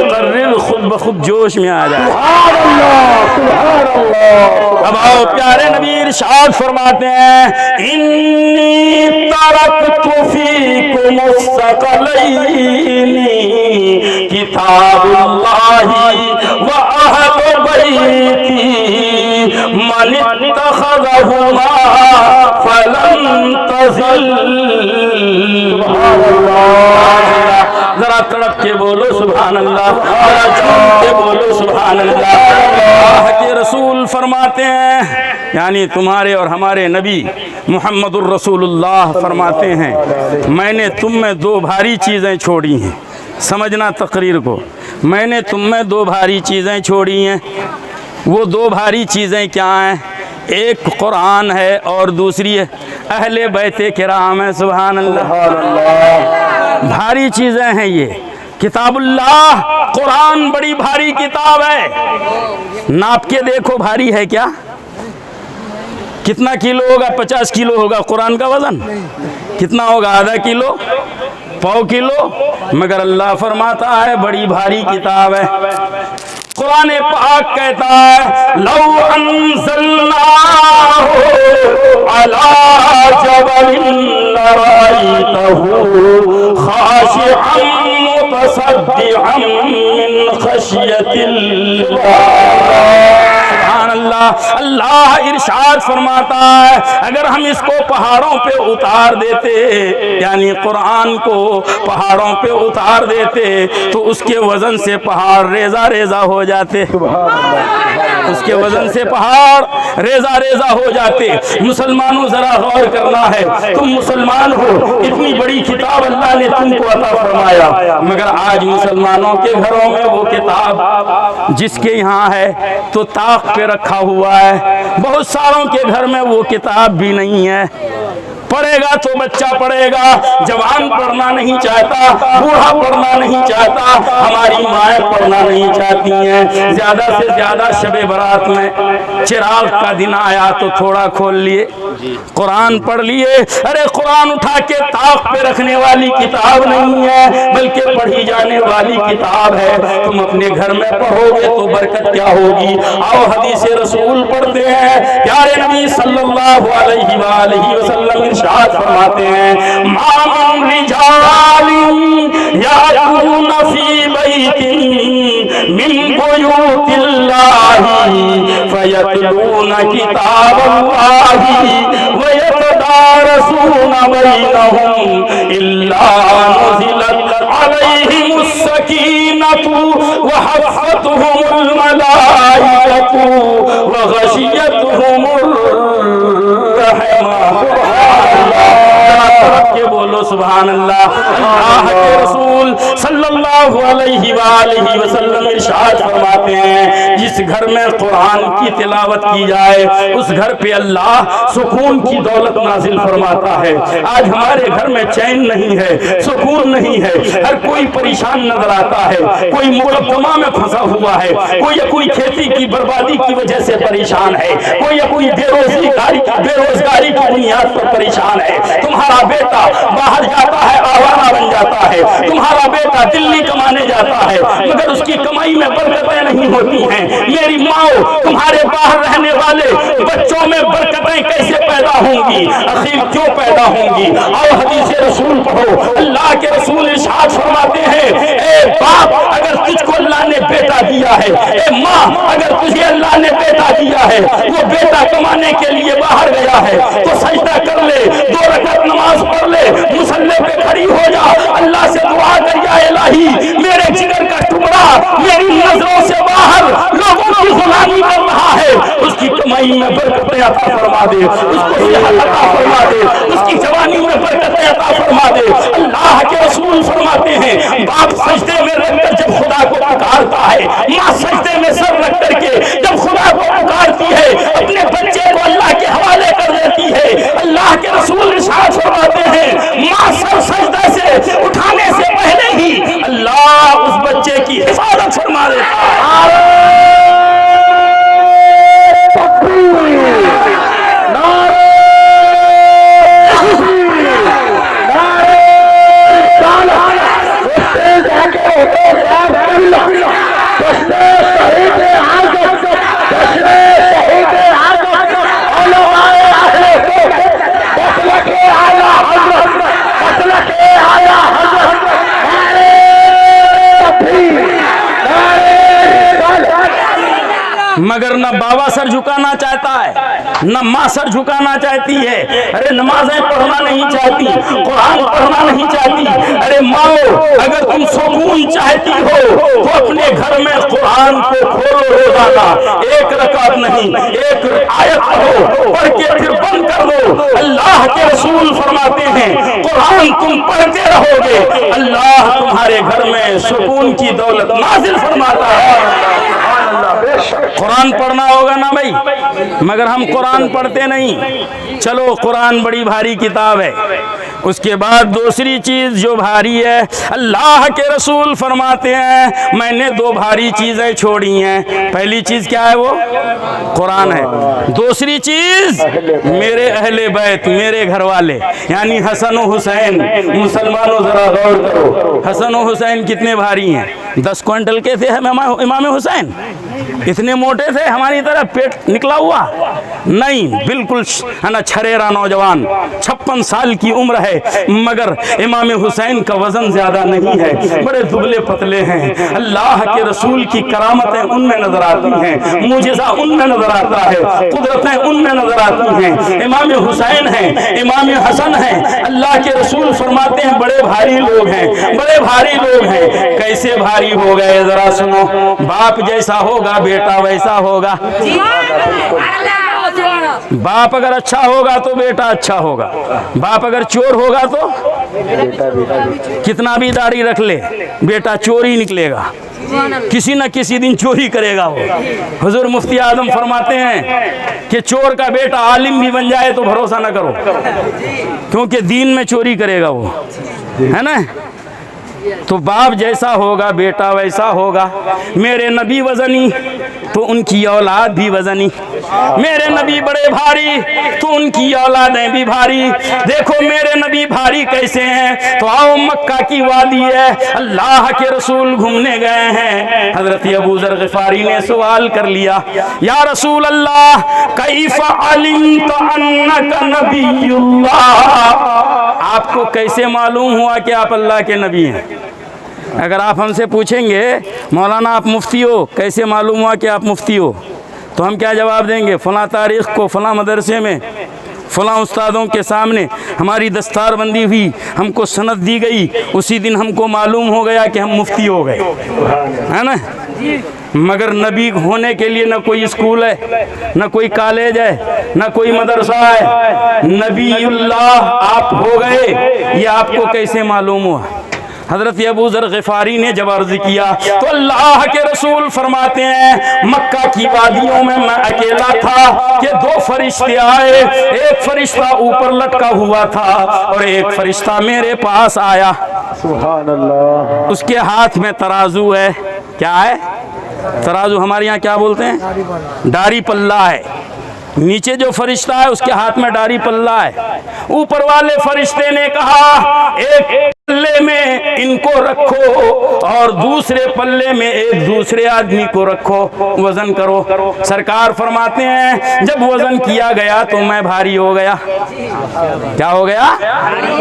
مقرر خود بخود جوش میں آ جائے گا. سبحان اللہ. سبحان اللہ. اب آؤ, پیارے نبی ارشاد فرماتے ہیں, انی ترکت فیکم الثقلین کتاب اللہ و اہل بیتی من اتخذہما فلن تضل. سبحان اللہ. ذرا تڑپ کے بولو سبحان اللہ, ذرا جھوم کے بولو سبحان اللہ. اللہ کے رسول فرماتے ہیں, یعنی تمہارے اور ہمارے نبی محمد الرسول اللہ فرماتے ہیں, میں نے تم میں دو بھاری چیزیں چھوڑی ہیں. سمجھنا تقریر کو, میں نے تم میں دو بھاری چیزیں چھوڑی ہیں. وہ دو بھاری چیزیں کیا ہیں؟ ایک قرآن ہے اور دوسری اہل بیت کرام ہے. سبحان اللہ. بھاری چیزیں ہیں یہ. کتاب اللہ قرآن بڑی بھاری کتاب ہے. ناپ کے دیکھو بھاری ہے کیا؟ کتنا کلو ہوگا؟ 50 کلو ہوگا قرآن کا وزن. کتنا ہوگا؟ آدھا کلو, پاؤ کلو. مگر اللہ فرماتا ہے بڑی بھاری کتاب ہے. قرآن پاک کہتا ہے, لو انزلناہ علی جبل لرأیتہ خاشعا متصدعا من خشیۃ اللہ. سبحان اللہ. اللہ ارشاد فرماتا ہے, اگر ہم اس کو پہاڑوں پہ اتار دیتے, یعنی قرآن کو پہاڑوں پہ اتار دیتے, تو اس کے وزن سے پہاڑ ریزہ ریزہ ہو جاتے. اس کے وزن سے پہاڑ ریزہ ریزہ ہو جاتے. مسلمانوں ذرا غور کرنا ہے, تم مسلمان ہو, اتنی بڑی کتاب اللہ نے تم کو عطا فرمایا, مگر آج مسلمانوں کے گھروں میں وہ کتاب جس کے یہاں ہے تو طاق پہ رکھا ہوا ہے. بہت ساروں کے گھر میں وہ کتاب بھی نہیں ہے. پڑھے گا تو بچہ پڑھے گا, جوان پڑھنا نہیں چاہتا, بوڑھا پڑھنا نہیں چاہتا, ہماری مائیں پڑھنا نہیں چاہتی ہیں. زیادہ سے زیادہ شب برات میں چراغ کا دن آیا تو تھوڑا کھول لیے, قرآن پڑھ لیے. ارے قرآن اٹھا کے طاق پہ رکھنے والی کتاب نہیں ہے, بلکہ پڑھی جانے والی کتاب ہے. تم اپنے گھر میں پڑھو گے تو برکت کیا ہوگی. آؤ حدیث رسول پڑھتے ہیں. پیارے نبی صلی اللہ علیہ وآلہ وسلم ارشاد فرماتے ہیں, ما من رجال یأتون فی بیت من بیوت اللہ فیتلون کتاب اللہ ویتدارسون بینہم الا نزلت علیہم السکینۃ وحفتہم الملائکۃ وغشیتہم الرحمہ. کے بولو سبحان اللہ. اللہ کے رسول صلی اللہ علیہ وآلہ وسلم ارشاد فرماتے ہیں, جس گھر میں قرآن کی تلاوت کی جائے اس گھر پہ اللہ سکون کی دولت نازل فرماتا ہے. آج ہمارے گھر میں چین نہیں ہے, سکون نہیں ہے, ہر کوئی پریشان نظر آتا ہے. کوئی مقدمہ میں پھنسا ہوا ہے, کوئی کھیتی کی بربادی کی وجہ سے پریشان ہے, کوئی بے روزگاری کی بنیاد پر پریشان ہے. تمہارا بیٹا باہر جاتا ہے آوارہ بن جاتا ہے, تمہارا بیٹا دلی کمانے جاتا ہے, مگر اس کی کمائی میں برکتیں نہیں ہوتی ہیں. میری ماں, تمہارے باہر رہنے والے بچوں میں برکتیں کیسے پیدا ہوں گی, عقیل کیوں پیدا ہوں گی. اور حدیث رسول پڑھو, اللہ کے رسول ارشاد فرماتے ہیں, اے باپ, اگر تجھ کو اللہ نے بیٹا دیا ہے. اے ماں اگر تجھے اللہ نے بیٹا دیا ہے, وہ بیٹا کمانے کے لیے باہر گیا ہے تو سجدہ کر لے, 2 رکعت نماز پڑھ لے, مصلی پہ کھڑی ہو جا, اللہ سے دعا کر یا الہی میرے جگر کا ٹکڑا میری نظروں سے باہر لوگوں کی غلامی کر رہا ہے, اس کی کمائی میں برکتیں عطا فرما دے, اس کو صحت عطا فرما دے, اس کی جوانی میں برکتیں عطا فرما دے. اللہ کے رسول فرماتے ہیں باپ سجدے میں رکھ کر جب خدا کو پکارتا ہے, ماں سجدے میں سر رکھ کر کے جب خدا کو پکارتی ہے, اپنے بچے کو اللہ کے حوالے کر دیتی ہے. اللہ کے رسول ارشاد فرماتے ہیں ماں سر سجدہ سے اٹھانے سے پہلے ہی اللہ اس بچے کی حفاظت فرما دیتا ہے. مگر نہ بابا سر جھکانا چاہتا ہے, نہ ماں سر جھکانا چاہتی ہے. ارے نمازیں پڑھنا نہیں چاہتی, قرآن پڑھنا نہیں چاہتی. ارے ماں اگر تم سکون چاہتی ہو تو اپنے گھر میں قرآن کو کھولو, روزانہ 1 رکعت نہیں 1 آیت پڑھو, پڑھ کے پھر بند کر دو. اللہ کے رسول فرماتے ہیں قرآن تم پڑھتے رہو گے, اللہ تمہارے گھر میں سکون کی دولت نازل فرماتا ہے. قرآن پڑھنا ہوگا نا بھائی, مگر ہم قرآن پڑھتے نہیں. چلو قرآن بڑی بھاری کتاب ہے, اس کے بعد دوسری چیز جو بھاری ہے, اللہ کے رسول فرماتے ہیں میں نے 2 بھاری چیزیں چھوڑی ہیں. پہلی چیز کیا ہے, وہ قرآن ہے. دوسری چیز میرے اہل بیت, میرے گھر والے, یعنی حسن و حسین. مسلمانوں ذرا غور کرو, حسن و حسین کتنے بھاری ہیں؟ 10 کوئنٹل کے تھے امام حسین, اتنے موٹے تھے ہماری طرح پیٹ نکلا ہوا نہیں, بالکل ہے نا چھریرا نوجوان, 56 سال کی عمر ہے, مگر امام حسین کا وزن زیادہ نہیں ہے, بڑے دبلے پتلے ہیں. اللہ کے رسول کی کرامتیں ان میں نظر آتی ہیں, معجزہ ان میں نظر آتا ہے, قدرتیں ان میں نظر آتی ہیں. امام حسین ہیں, امام حسن ہیں, اللہ کے رسول فرماتے ہیں بڑے بھاری لوگ ہیں, بڑے بھاری لوگ ہیں. کیسے بھاری ہو گئے ذرا سنو, باپ جیسا ہوگا بیٹا ویسا ہوگا. باپ اگر اچھا ہوگا تو بیٹا اچھا ہوگا, باپ اگر چور ہوگا تو کتنا بھی داڑھی رکھ لے بیٹا چور ہی نکلے گا, کسی نہ کسی دن چوری کرے گا وہ. حضور مفتی اعظم فرماتے ہیں کہ چور کا بیٹا عالم بھی بن جائے تو بھروسہ نہ کرو, کیونکہ دین میں چوری کرے گا وہ, ہے نا. تو باپ جیسا ہوگا بیٹا ویسا ہوگا. میرے نبی وزنی تو ان کی اولاد بھی وزنی, میرے نبی بڑے بھاری تو ان کی اولادیں بھی بھاری. دیکھو میرے نبی بھاری کیسے ہیں, تو آؤ مکہ کی وادی ہے, اللہ کے رسول گھومنے گئے ہیں. حضرت ابو ذر غفاری نے سوال کر لیا, یا رسول اللہ کیف علمت انک نبی اللہ, آپ کو کیسے معلوم ہوا کہ آپ اللہ کے نبی ہیں؟ اگر آپ ہم سے پوچھیں گے مولانا آپ مفتی ہو, کیسے معلوم ہوا کہ آپ مفتی ہو, تو ہم کیا جواب دیں گے؟ فلاں تاریخ کو فلاں مدرسے میں فلاں استادوں کے سامنے ہماری دستار بندی ہوئی, ہم کو سند دی گئی, اسی دن ہم کو معلوم ہو گیا کہ ہم مفتی ہو گئے, ہے نا. مگر نبی ہونے کے لیے نہ کوئی اسکول ہے, نہ کوئی کالج ہے, نہ کوئی مدرسہ ہے. نبی اللہ آپ ہو گئے, یہ آپ کو کیسے معلوم ہوا؟ حضرت ابو ذر غفاری نے جب عرض کیا تو اللہ کے رسول فرماتے ہیں مکہ کی وادیوں میں اکیلا تھا کہ 2 فرشتے آئے, ایک فرشتہ اوپر لٹکا ہوا تھا اور ایک فرشتہ میرے پاس آیا. سبحان اللہ. اس کے ہاتھ میں ترازو ہے. کیا ہے ترازو؟ ہمارے یہاں کیا بولتے ہیں؟ ڈاری پلہ ہے. نیچے جو فرشتہ ہے اس کے ہاتھ میں ڈاری پلہ ہے. اوپر والے فرشتے نے کہا ایک پلے میں ان کو رکھو اور دوسرے پلے میں ایک دوسرے آدمی کو رکھو, وزن کرو. سرکار فرماتے ہیں جب وزن کیا گیا تو میں بھاری ہو گیا. کیا ہو گیا؟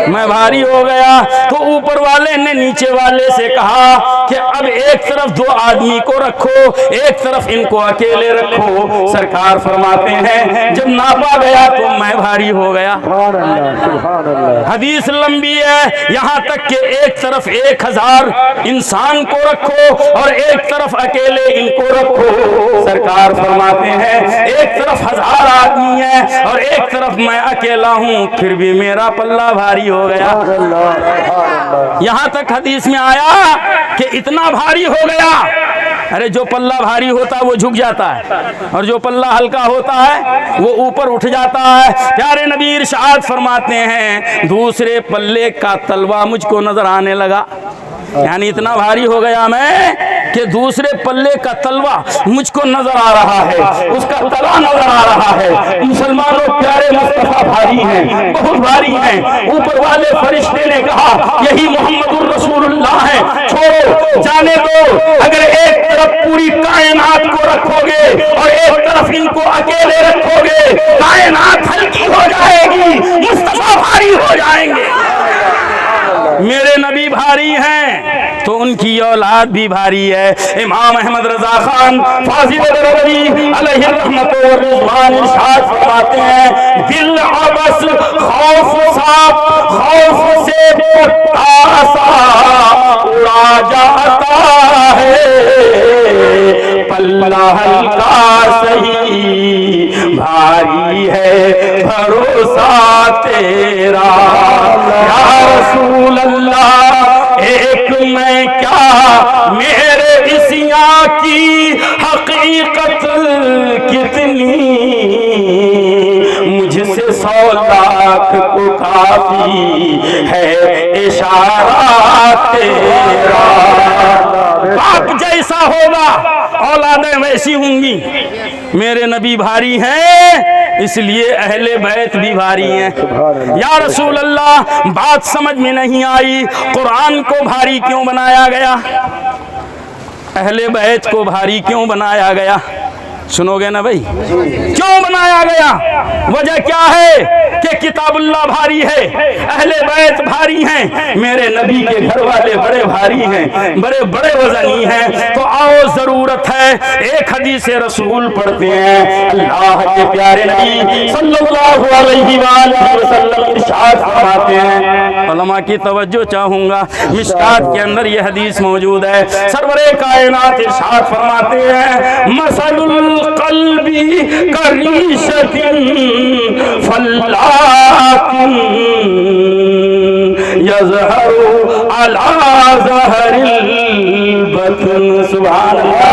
میں بھاری ہو گیا. تو اوپر والے نے نیچے والے سے کہا کہ اب ایک طرف 2 آدمی کو رکھو، ایک طرف ان کو اکیلے رکھو۔ سرکار فرماتے ہیں جب ناپا گیا تو میں بھاری ہو گیا۔ سبحان اللہ سبحان اللہ۔ حدیث لمبی ہے، یہاں تک کہ ایک طرف 1000 انسان کو رکھو اور ایک طرف اکیلے ان کو رکھو۔ سرکار فرماتے ہیں ایک طرف 1000 آدمی ہیں اور ایک طرف میں اکیلا ہوں، پھر بھی میرا پلہ بھاری ہو گیا۔ یہاں تک حدیث میں آیا کہ اتنا بھاری ہو گیا، ارے جو پلہ بھاری ہوتا ہے وہ جھک جاتا ہے اور جو پلہ ہلکا ہوتا ہے وہ اوپر اٹھ جاتا ہے۔ پیارے نبی ارشاد فرماتے ہیں دوسرے پلے کا تلوا مجھ کو نظر آنے لگا، یعنی اتنا بھاری ہو گیا میں کہ دوسرے پلے کا تلوا مجھ کو نظر آ رہا ہے، اس کا تلا نظر آ رہا ہے۔ مسلمانوں پیارے مصطفیٰ بھاری ہیں، بہت بھاری ہیں۔ اوپر والے فرشتے نے کہا یہی محمد الرسول اللہ ہے، چھوڑو جانے دو۔ اگر ایک طرف پوری کائنات کو رکھو گے اور ایک طرف ان کو اکیلے رکھو گے، کائنات ہلکی ہو جائے گی، مصطفیٰ بھاری ہو جائیں گے۔ میرے نبی بھاری ہیں تو ان کی اولاد بھی بھاری ہے۔ امام احمد رضا خان فاضل بریلوی علیہ الرحمت و رضوان ارشاد فرماتے ہیں دل عبس خوف سے پتا سا اڑا جاتا ہے، پلہ ہلکا سہی بھاری ہے بھروسہ تیرا یا رسول اللہ۔ ایک میں کیا میرے اسیاں کی حقیقت کتنی، مجھ سے 100 لاکھ کو کافی ہے اشارہ تیرا۔ باپ جیسا ہوگا اولادیں ویسی ہوں گی۔ میرے نبی بھاری ہیں اس لیے اہل بیت بھی بھاری ہیں۔ یا رسول اللہ بات سمجھ میں نہیں آئی، قرآن کو بھاری کیوں بنایا گیا؟ اہل بیت کو بھاری کیوں بنایا گیا؟ سنو گے نا بھائی، کیوں بنایا گیا؟ وجہ کیا ہے کہ کتاب اللہ بھاری ہے، اہل بیت بھاری ہیں، میرے نبی کے گھر والے بڑے بھاری ہیں، بڑے بڑے وزنی ہیں۔ تو آؤ ضرورت ہے ایک حدیث رسول پڑھتے ہیں۔ اللہ کے پیارے نبی صلی اللہ علیہ وآلہ وسلم ارشاد فرماتے ہیں، علماء کی توجہ چاہوں گا، مشکات کے اندر یہ حدیث موجود ہے۔ سرور کائنات ارشاد فرماتے ہیں مثل القلب کریشۃ فلاۃ یظہر علی ظہر البطن۔ سبحان اللہ،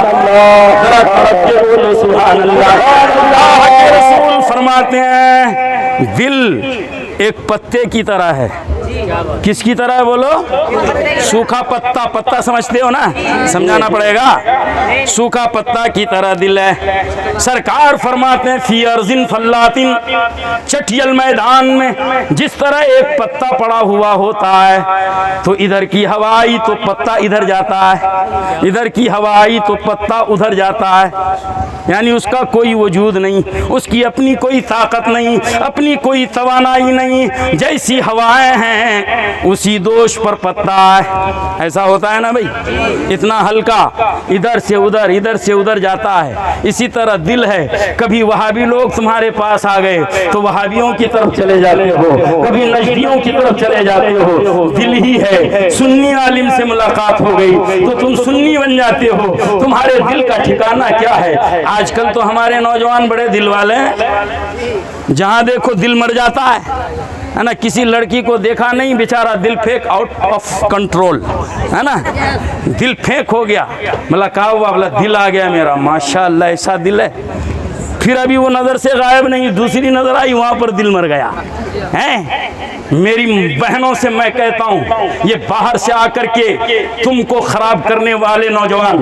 ذرا توجہ بولو سبحان اللہ۔ اللہ کے رسول فرماتے ہیں دل ایک پتے کی طرح ہے۔ کس کی طرح ہے بولو؟ سوکھا پتا، پتا سمجھتے ہو نا، سمجھانا پڑے گا۔ سوکھا پتا کی طرح دل ہے۔ سرکار فرماتے ہیں فی ارض فلات، چٹیل میدان میں جس طرح ایک پتا پڑا ہوا ہوتا ہے تو ادھر کی ہوا آئی تو پتا ادھر جاتا ہے، ادھر کی ہوا آئی تو پتا ادھر جاتا ہے، یعنی اس کا کوئی وجود نہیں، اس کی اپنی کوئی طاقت نہیں، اپنی کوئی توانائی نہیں، جیسی ہوائیں ہیں اسی دوش پر پتا ہے۔ ایسا ہوتا ہے نا بھائی، اتنا ہلکا ادھر سے ادھر، ادھر سے ادھر جاتا ہے۔ اسی طرح دل ہے، کبھی وہابی لوگ تمہارے پاس آ گئے تو وہابیوں کی طرف چلے جاتے ہو، کبھی نجدیوں کی طرف چلے جاتے ہو۔ دل ہی ہے، سنی عالم سے ملاقات ہو گئی تو تم سنی بن جاتے ہو۔ تمہارے دل کا ٹھکانہ کیا ہے؟ آج کل تو ہمارے نوجوان بڑے دل والے ہیں، جہاں دیکھو دل مر جاتا ہے نا۔ کسی لڑکی کو دیکھا نہیں، بیچارہ دل پھینک آؤٹ آف کنٹرول ہے نا، دل پھینک ہو گیا، ملا کہا ہوا بلا دل آ گیا میرا، ماشاءاللہ ایسا دل ہے۔ پھر ابھی وہ نظر سے غائب نہیں، دوسری نظر آئی وہاں پر دل مر گیا ہے۔ میری بہنوں سے میں کہتا ہوں یہ باہر سے آ کر کے تم کو خراب کرنے والے نوجوان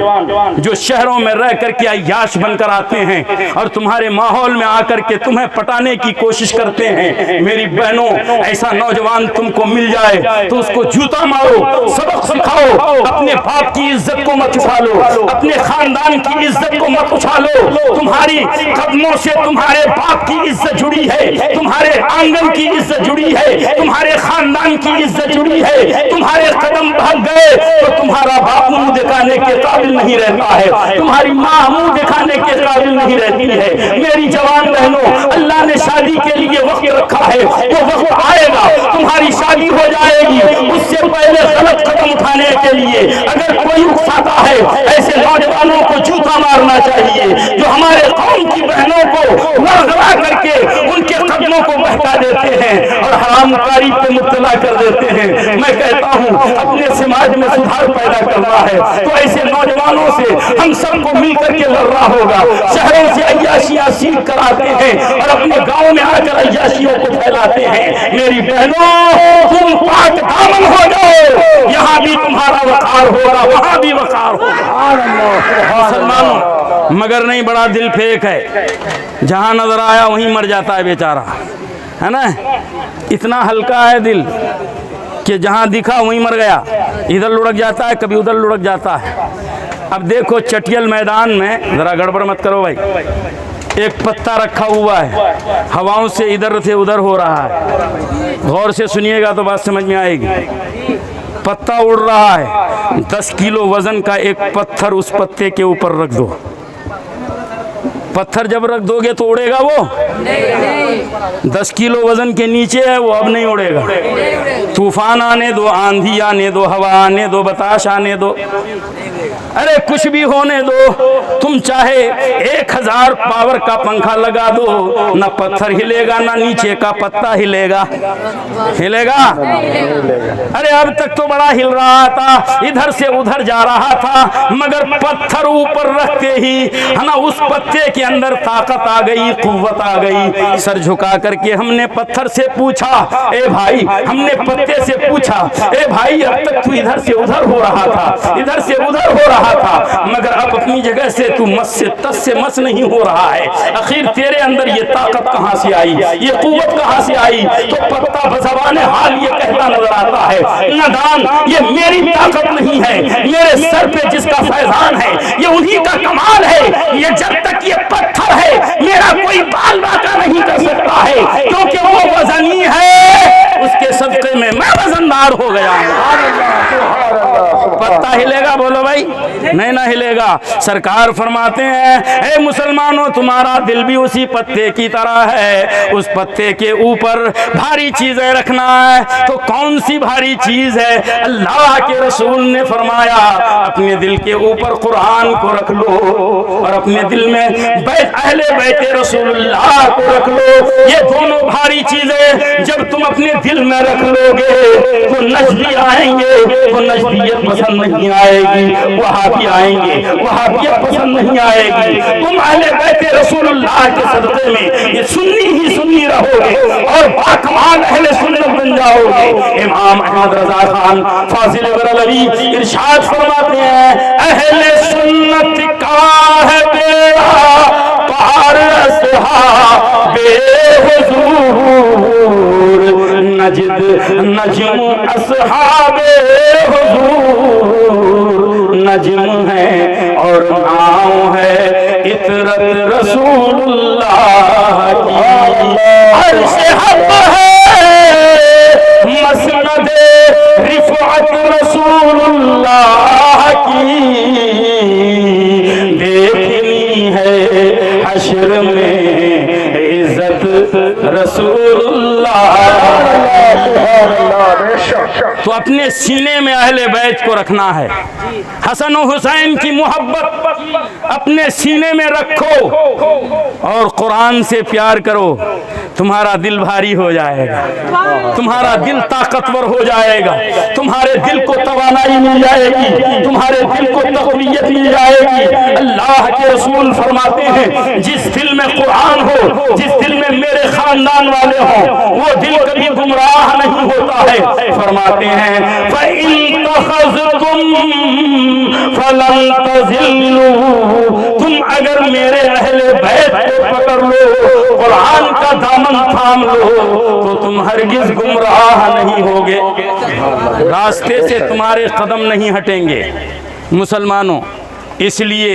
جو شہروں میں رہ کر کے عیاش بن کر آتے ہیں اور تمہارے ماحول میں آ کر کے تمہیں پٹانے کی کوشش کرتے ہیں، میری بہنوں ایسا نوجوان تم کو مل جائے تو اس کو جوتا مارو، سبق سکھاؤ، اپنے باپ کی عزت کو مت اچھالو، اپنے خاندان کی عزت کو مت اچھالو۔ تمہاری قدموں سے تمہارے باپ کی عزت جڑی ہے، تمہارے آنگن کی عزت جڑی ہے، تمہارے خاندان کی عزت جڑی ہے، تمہارے قدم بھگ گئے تو تمہارا باپ منہ دکھانے کے قابل نہیں رہتا ہے، تمہاری ماں منہ دکھانے کے قابل نہیں رہتی ہے۔ میری جوان بہنوں، اللہ نے شادی کے لیے وقت رکھا ہے، وہ وقت آئے گا، تمہاری شادی ہو جائے گی، اس سے پہلے غلط قدم اٹھانے کے لیے اگر کوئی اکساتا ہے، ایسے نوجوانوں کو جوتا مارنا چاہیے جو ہمارے قوم کی بہنوں کو ورغلا کر کے ان کے قدموں کو بہکا دیتے ہیں اور حرام کاری پہ مبتلا کر دیتے ہیں۔ میں کہتا ہوں اپنے سماج میں سدھار پیدا کرنا ہے تو ایسے نوجوانوں سے ہم سب کو مل کر کے لڑنا ہوگا۔ شہروں سے عیاشیاں سیکھ کر آتے ہیں اور اپنے گاؤں میں آ کر عیاشیوں کو پھیلاتے ہیں۔ میری بہنوں، تم پاک دامن ہو جاؤ، یہاں بھی تمہارا وقار ہوگا، وہاں بھی وقار ہوگا۔ مسلمانوں، مگر نہیں، بڑا دل پھیک ہے، جہاں نظر آیا وہیں مر جاتا ہے بیچارہ، ہے نا؟ اتنا ہلکا ہے دل کہ جہاں دکھا وہیں مر گیا، ادھر لڑک جاتا ہے، کبھی ادھر لڑک جاتا ہے۔ اب دیکھو چٹیل میدان میں، ذرا گڑبڑ مت کرو بھائی، ایک پتا رکھا ہوا ہے، ہواؤں سے ادھر سے ادھر ہو رہا ہے، غور سے سنیے گا تو بات سمجھ میں آئے گی۔ پتا اڑ رہا ہے، 10 کلو وزن کا ایک پتھر اس پتے کے اوپر رکھ دو، پتھر جب رکھ دو گے تو اڑے گا وہ؟ 10 کلو وزن کے نیچے ہے وہ، اب نہیں اڑے گا۔ طوفان آنے دو، آندھی آنے دو، ہوا آنے دو، بتاش آنے دو، ارے کچھ بھی ہونے دو، تم چاہے 1000 پاور کا پنکھا لگا دو، نہ پتھر ہلے گا نہ نیچے کا پتا ہلے گا۔ ہلے گا؟ ارے اب تک تو بڑا ہل رہا تھا، ادھر سے ادھر جا رہا تھا، مگر پتھر اوپر رکھتے ہی ہے نا اس پتے کے اندر طاقت آ گئی، قوت آ گئی۔ سر جھکا کر کے ہم نے پتھر سے پوچھا، اے بھائی، ہم نے پتے سے پوچھا، اے بھائی اب تک تو ادھر سے ادھر ہو رہا تھا، ادھر سے ادھر ہو رہا تھا، مگر اب اپنی جگہ سے تو مس سے تس سے مس نہیں ہو رہا ہے، آخر تیرے اندر یہ طاقت کہاں سے آئی، یہ قوت کہاں سے آئی؟ تو پتا بزبان حال یہ کہتا نظر آتا ہے، ندان، یہ میری طاقت نہیں ہے، میرے سر پہ جس کا فیضان ہے یہ انہی کا کمال ہے، یہ جب تک یہ پتھر ہے میرا کوئی بال باقا نہیں کر سکتا ہے، کیونکہ وہ وزنی ہے، اس کے صدقے میں وزندار ہو گیا ہوں۔ پتا ہلے گا؟ بولو بھائی، نہیں نہ ہلے گا۔ سرکار فرماتے ہیں، اے مسلمانوں، تمہارا دل بھی اسی پتے کی طرح ہے، اس پتے کے اوپر بھاری چیزیں رکھنا ہے۔ تو کون سی بھاری چیز ہے؟ اللہ کے رسول نے فرمایا اپنے دل کے اوپر قرآن کو رکھ لو، اور اپنے دل میں اہل بیت رسول اللہ کو رکھ لو۔ یہ دونوں بھاری چیزیں جب تم اپنے دل میں رکھ لو گے تو نجدی آئیں گے، تو نجدیت پسند نہیں آئے گی، وہابی آئیں گے، وہابیت پسند نہیں آئے گی۔ تم اہل بیت رسول اللہ کے صدقے میں یہ سنی ہی سنی رہو گے اور باکمال اہل سنت بن جاؤ گے۔ امام احمد رضا خان فاضل بریلوی ارشاد فرماتے ہیں، اہل سنت کا ہے بیڑا پار اصحاب حضور، نجد نجم اصحاب حضور، نجم ہے اور نام ہے عطرت رسول اللہ کی، عرش حق ہے مسند رفعت رسول اللہ کی، دیکھنی ہے حشر میں عزت رسول اللہ۔ تو اپنے سینے میں اہل بیت کو رکھنا ہے، حسن و حسین کی محبت اپنے سینے میں رکھو اور قرآن سے پیار کرو، تمہارا دل بھاری ہو جائے گا، تمہارا دل طاقتور ہو جائے گا، تمہارے دل کو توانائی مل جائے گی، تمہارے دل کو تقویت مل جائے گی۔ اللہ کے رسول فرماتے ہیں، جس دل میں قرآن ہو، جس دل میں میرے خاندان والے ہوں، وہ دل کبھی گمراہ نہیں ہوتا ہے۔ فرماتے ہیں، فَإِن تَخَذْتُمْ فَلَن تَذِلُّوا، تم اگر میرے اہل بیت کو پکڑ لو، قرآن کا دامن تھام لو، تو تم ہرگز گمراہ نہیں ہوگے، راستے سے تمہارے قدم نہیں ہٹیں گے۔ مسلمانوں، اس لیے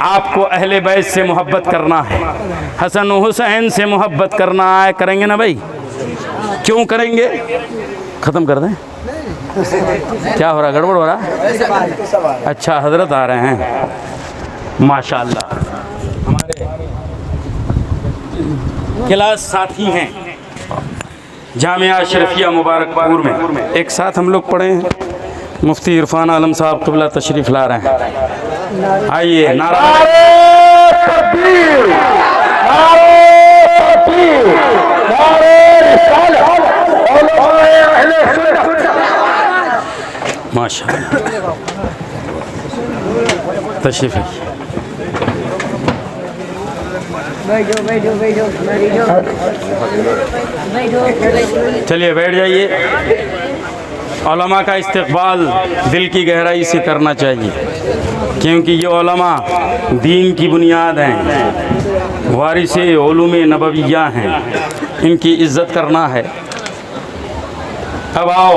آپ کو اہل بیت سے محبت کرنا ہے، حسن و حسین سے محبت کرنا ہے، کریں گے نا بھائی؟ کیوں کریں گے؟ ختم کر دیں؟ کیا ہو رہا، گڑبڑ ہو رہا؟ اچھا حضرت آ رہے ہیں، ماشاءاللہ ہمارے کلاس ساتھی ہیں جامعہ اشرفیہ مبارک پور میں، ایک ساتھ ہم لوگ پڑھے ہیں۔ مفتی عرفان عالم صاحب قبلہ تشریف لا رہے ہیں، آئیے نعرہ تکبیر، نعرہ تکبیر، نعرہ رسالت، علماء اہل سنت۔ ماشاءاللہ تشریف ہے۔ چلیے بیٹھ جائیے۔ علماء کا استقبال دل کی گہرائی سے کرنا چاہیے، کیونکہ یہ علماء دین کی بنیاد ہیں، وارث علوم نبویہ ہیں، ان کی عزت کرنا ہے۔ اب آؤ،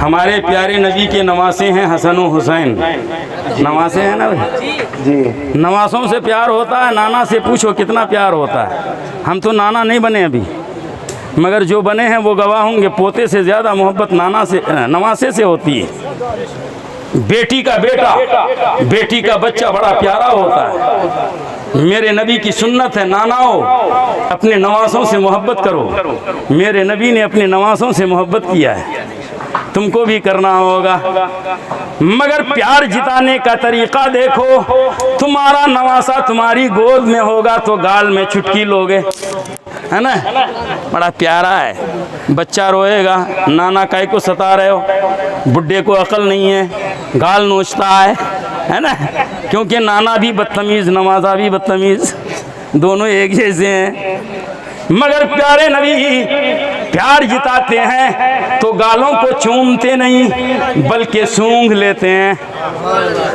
ہمارے پیارے نبی کے نواسے ہیں حسن و حسین، نواسے ہیں نا جی، نواسوں سے پیار ہوتا ہے، نانا سے پوچھو کتنا پیار ہوتا ہے۔ ہم تو نانا نہیں بنے ابھی، مگر جو بنے ہیں وہ گواہ ہوں گے، پوتے سے زیادہ محبت نانا سے، نواسے سے ہوتی ہے۔ بیٹی کا بیٹا، بیٹی کا بچہ بڑا پیارا ہوتا ہے۔ میرے نبی کی سنت ہے، ناناؤ اپنے نواسوں سے محبت کرو۔ میرے نبی نے اپنے نواسوں سے محبت کیا ہے، تم کو بھی کرنا ہوگا، مگر پیار جتانے کا طریقہ دیکھو۔ تمہارا نواسا تمہاری گود میں ہوگا تو گال میں چٹکی لوگے، ہے نا؟ بڑا پیارا ہے، بچہ روئے گا، نانا کائی کو ستا رہے ہو، بڈھے کو عقل نہیں ہے، گال نوچتا ہے نا؟ کیونکہ نانا بھی بدتمیز، نوازا بھی بدتمیز، دونوں ایک جیسے ہیں۔ مگر پیارے نبی پیار جتاتے ہیں تو گالوں کو چومتے نہیں بلکہ سونگھ لیتے ہیں۔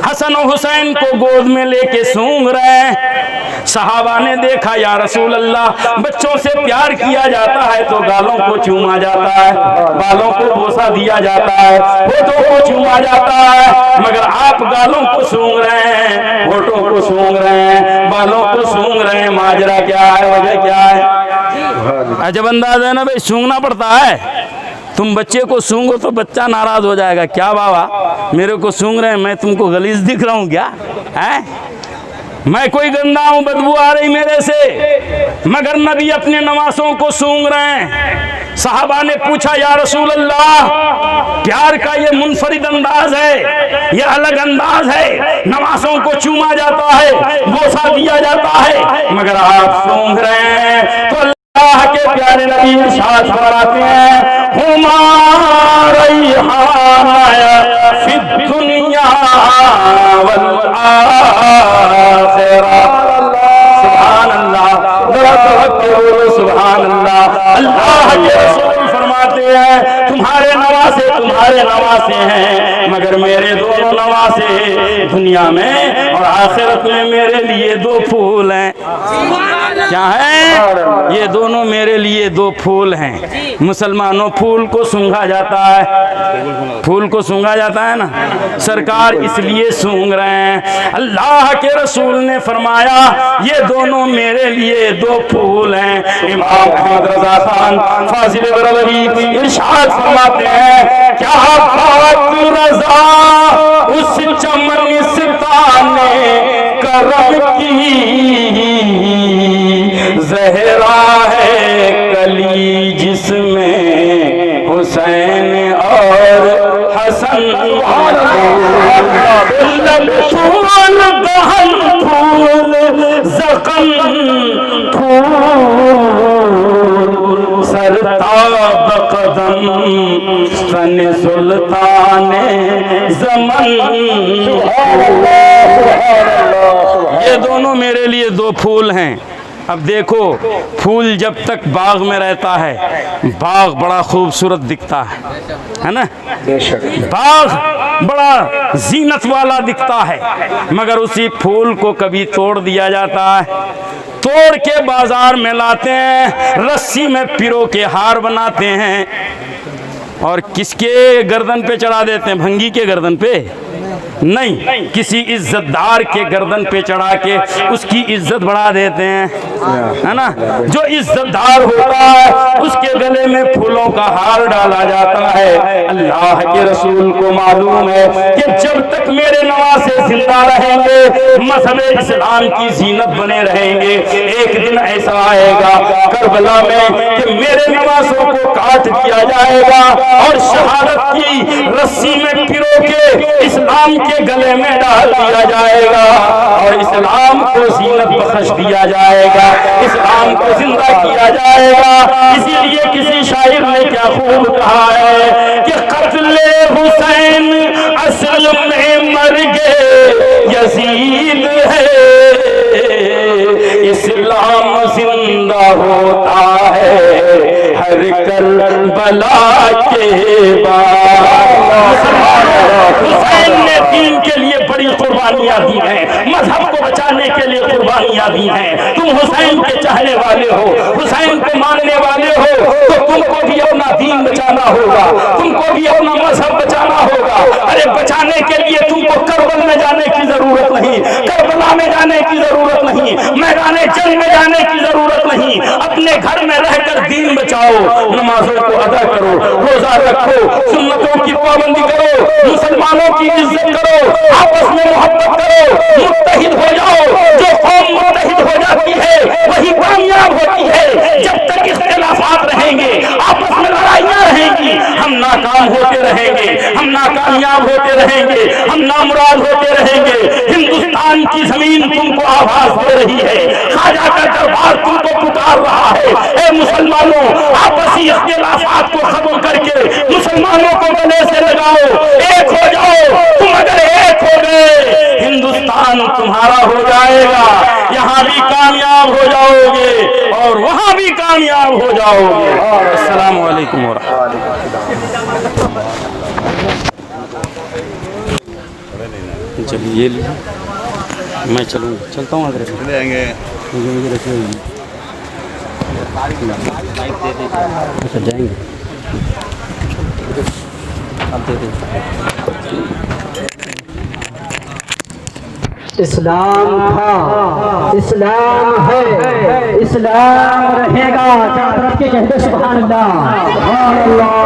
حسن و حسین کو گود میں لے کے سونگھ رہے ہیں۔ صحابہ نے دیکھا یا رسول اللہ، بچوں سے پیار کیا جاتا ہے تو گالوں کو چوما جاتا ہے، بالوں کو بوسہ دیا جاتا ہے، ہونٹوں کو چوما جاتا ہے، مگر آپ گالوں کو سونگھ رہے ہیں، ہونٹوں کو سونگھ رہے ہیں، بالوں کو سونگھ رہے ہیں۔ ماجرا کیا ہے، وجہ کیا ہے؟ عجب انداز ہے نا بھائی، سونگنا پڑتا ہے۔ تم بچے کو سونگو تو بچہ ناراض ہو جائے گا، کیا بابا میرے کو سونگ رہے ہیں، میں تم کو غلیظ دکھ رہا ہوں کیا؟ میں کوئی گندا ہوں، بدبو آ رہی میرے سے؟ مگر نبی اپنے نواسوں کو سونگ رہے ہیں۔ صحابہ نے پوچھا یا رسول اللہ، پیار کا یہ منفرد انداز ہے، یہ الگ انداز ہے، نواسوں کو چوما جاتا ہے، بوسہ دیا جاتا ہے، مگر آپ سونگ رہے ہیں۔ تو اللہ کے پیارے نبی ارشاد فرماتے ہیں، ہما ریحان فی الدنیا والآخرہ۔ سبحان اللہ، سبحان اللہ۔ اللہ کے رسول فرماتے ہیں تمہارے نواسے ہیں، مگر میرے دونوں نواسے دنیا میں اور آخرت میں میرے لیے دو پھول ہیں۔ کیا ہیں؟ یہ دونوں میرے لیے دو پھول ہیں۔ مسلمانوں، پھول کو سونگھا جاتا ہے، پھول کو سونگھا جاتا ہے نا، سرکار اس لیے سونگ رہے ہیں۔ اللہ کے رسول نے فرمایا یہ دونوں میرے لیے دو پھول ہیں۔ امام احمد رضا خان فاضل بریلوی ارشاد فرماتے ہیں، کیا بات رضا اس چمنستان کرم کی، زہرا ہے کلی جس میں حسین اور حسن، پھول دہن پھول زخم پھول، سرتاب قدم سن سلطان زمن۔ یہ دونوں میرے لیے دو پھول ہیں۔ اب دیکھو، پھول جب تک باغ میں رہتا ہے باغ بڑا خوبصورت دکھتا ہے نا، باغ بڑا زینت والا دکھتا ہے، مگر اسی پھول کو کبھی توڑ دیا جاتا ہے، توڑ کے بازار میں لاتے ہیں، رسی میں پیرو کے ہار بناتے ہیں، اور کس کے گردن پہ چڑھا دیتے ہیں؟ بھنگی کے گردن پہ، نہیں، کسی عزت دار کے گردن پہ چڑھا کے اس کی عزت بڑھا دیتے ہیں، ہے نا؟ جو عزت دار ہوتا ہے اس کے گلے میں پھولوں کا ہار ڈالا جاتا ہے۔ اللہ کے رسول کو معلوم ہے کہ جب تک میرے نواسے زندہ رہیں گے، مذہب اسلام کی زینت بنے رہیں گے، ایک دن ایسا آئے گا کربلا میں کہ میرے نواسوں کو کاٹ دیا جائے گا اور شہادت کی رسی میں پرو کے اسلام کے گلے میں ڈال دیا جائے گا اور اسلام کو زینت بخش دیا جائے گا، اسلام کو زندہ کیا جائے گا۔ اسی لیے کسی شاعر نے کیا خوب کہا ہے کہ قتل حسین اصل میں مرگ یزید ہے، اسلام زندہ ہوتا ہے ہر کربلا کے بعد۔ حسین نے دین کے لیے بڑی قربانیاں دی ہیں، مذہب کو بچانے کے لیے قربانیاں دی ہیں۔ تم حسین کے چاہنے والے ہو، حسین کو ماننے والے ہو، تو تم کو بھی اپنا دین بچانا ہوگا، تم کو بھی اپنا مذہب بچانا ہوگا۔ ارے بچانے کے لیے تم کو کربلا میں جانے کی ضرورت نہیں، کربلا میں جانے کی ضرورت نہیں، میدان جنگ میں جانے کی ضرورت نہیں، اپنے گھر میں رہ کر دین بچاؤ، نمازوں کو ادا کرو، روزہ رکھو، سنتوں کی پابندی کرو، مسلمانوں کی عزت کرو، آپس میں محبت کرو، متحد ہو جاؤ۔ جو قوم متحد ہو جاتی ہے وہی کامیاب ہوتی ہے۔ جب تک اختلافات رہیں گے، آپس میں لڑائیاں رہیں گی، ہم ناکام ہوتے رہیں گے، ہم ناکامیاب ہوتے رہیں گے، ہم نامراد ہوتے رہیں گے۔ ہندوستان کی زمین تم کو آواز دے رہی ہے، خواجہ کا دربار تم کو پکار رہا ہے۔ اے مسلمانوں، آپسی اختلافات کو ختم کر کے مسلمانوں کو گلے سے لگاؤ، ایک ہو جاؤ۔ تم اگر ایک ہو گئے، ہندوستان تمہارا ہو جائے گا، یہاں بھی کامیاب ہو جاؤ گے اور وہاں بھی کامیاب ہو جاؤ گے۔ السلام علیکم ورحمۃ اللہ۔ چلیے میں چلتا ہوں حضرت، مجھے رکھے ہوئی اچھا جائیں گے، اب دے دیں۔ اسلام تھا، اسلام ہے، اسلام رہے گا۔ کے کہتے سبحان اللہ۔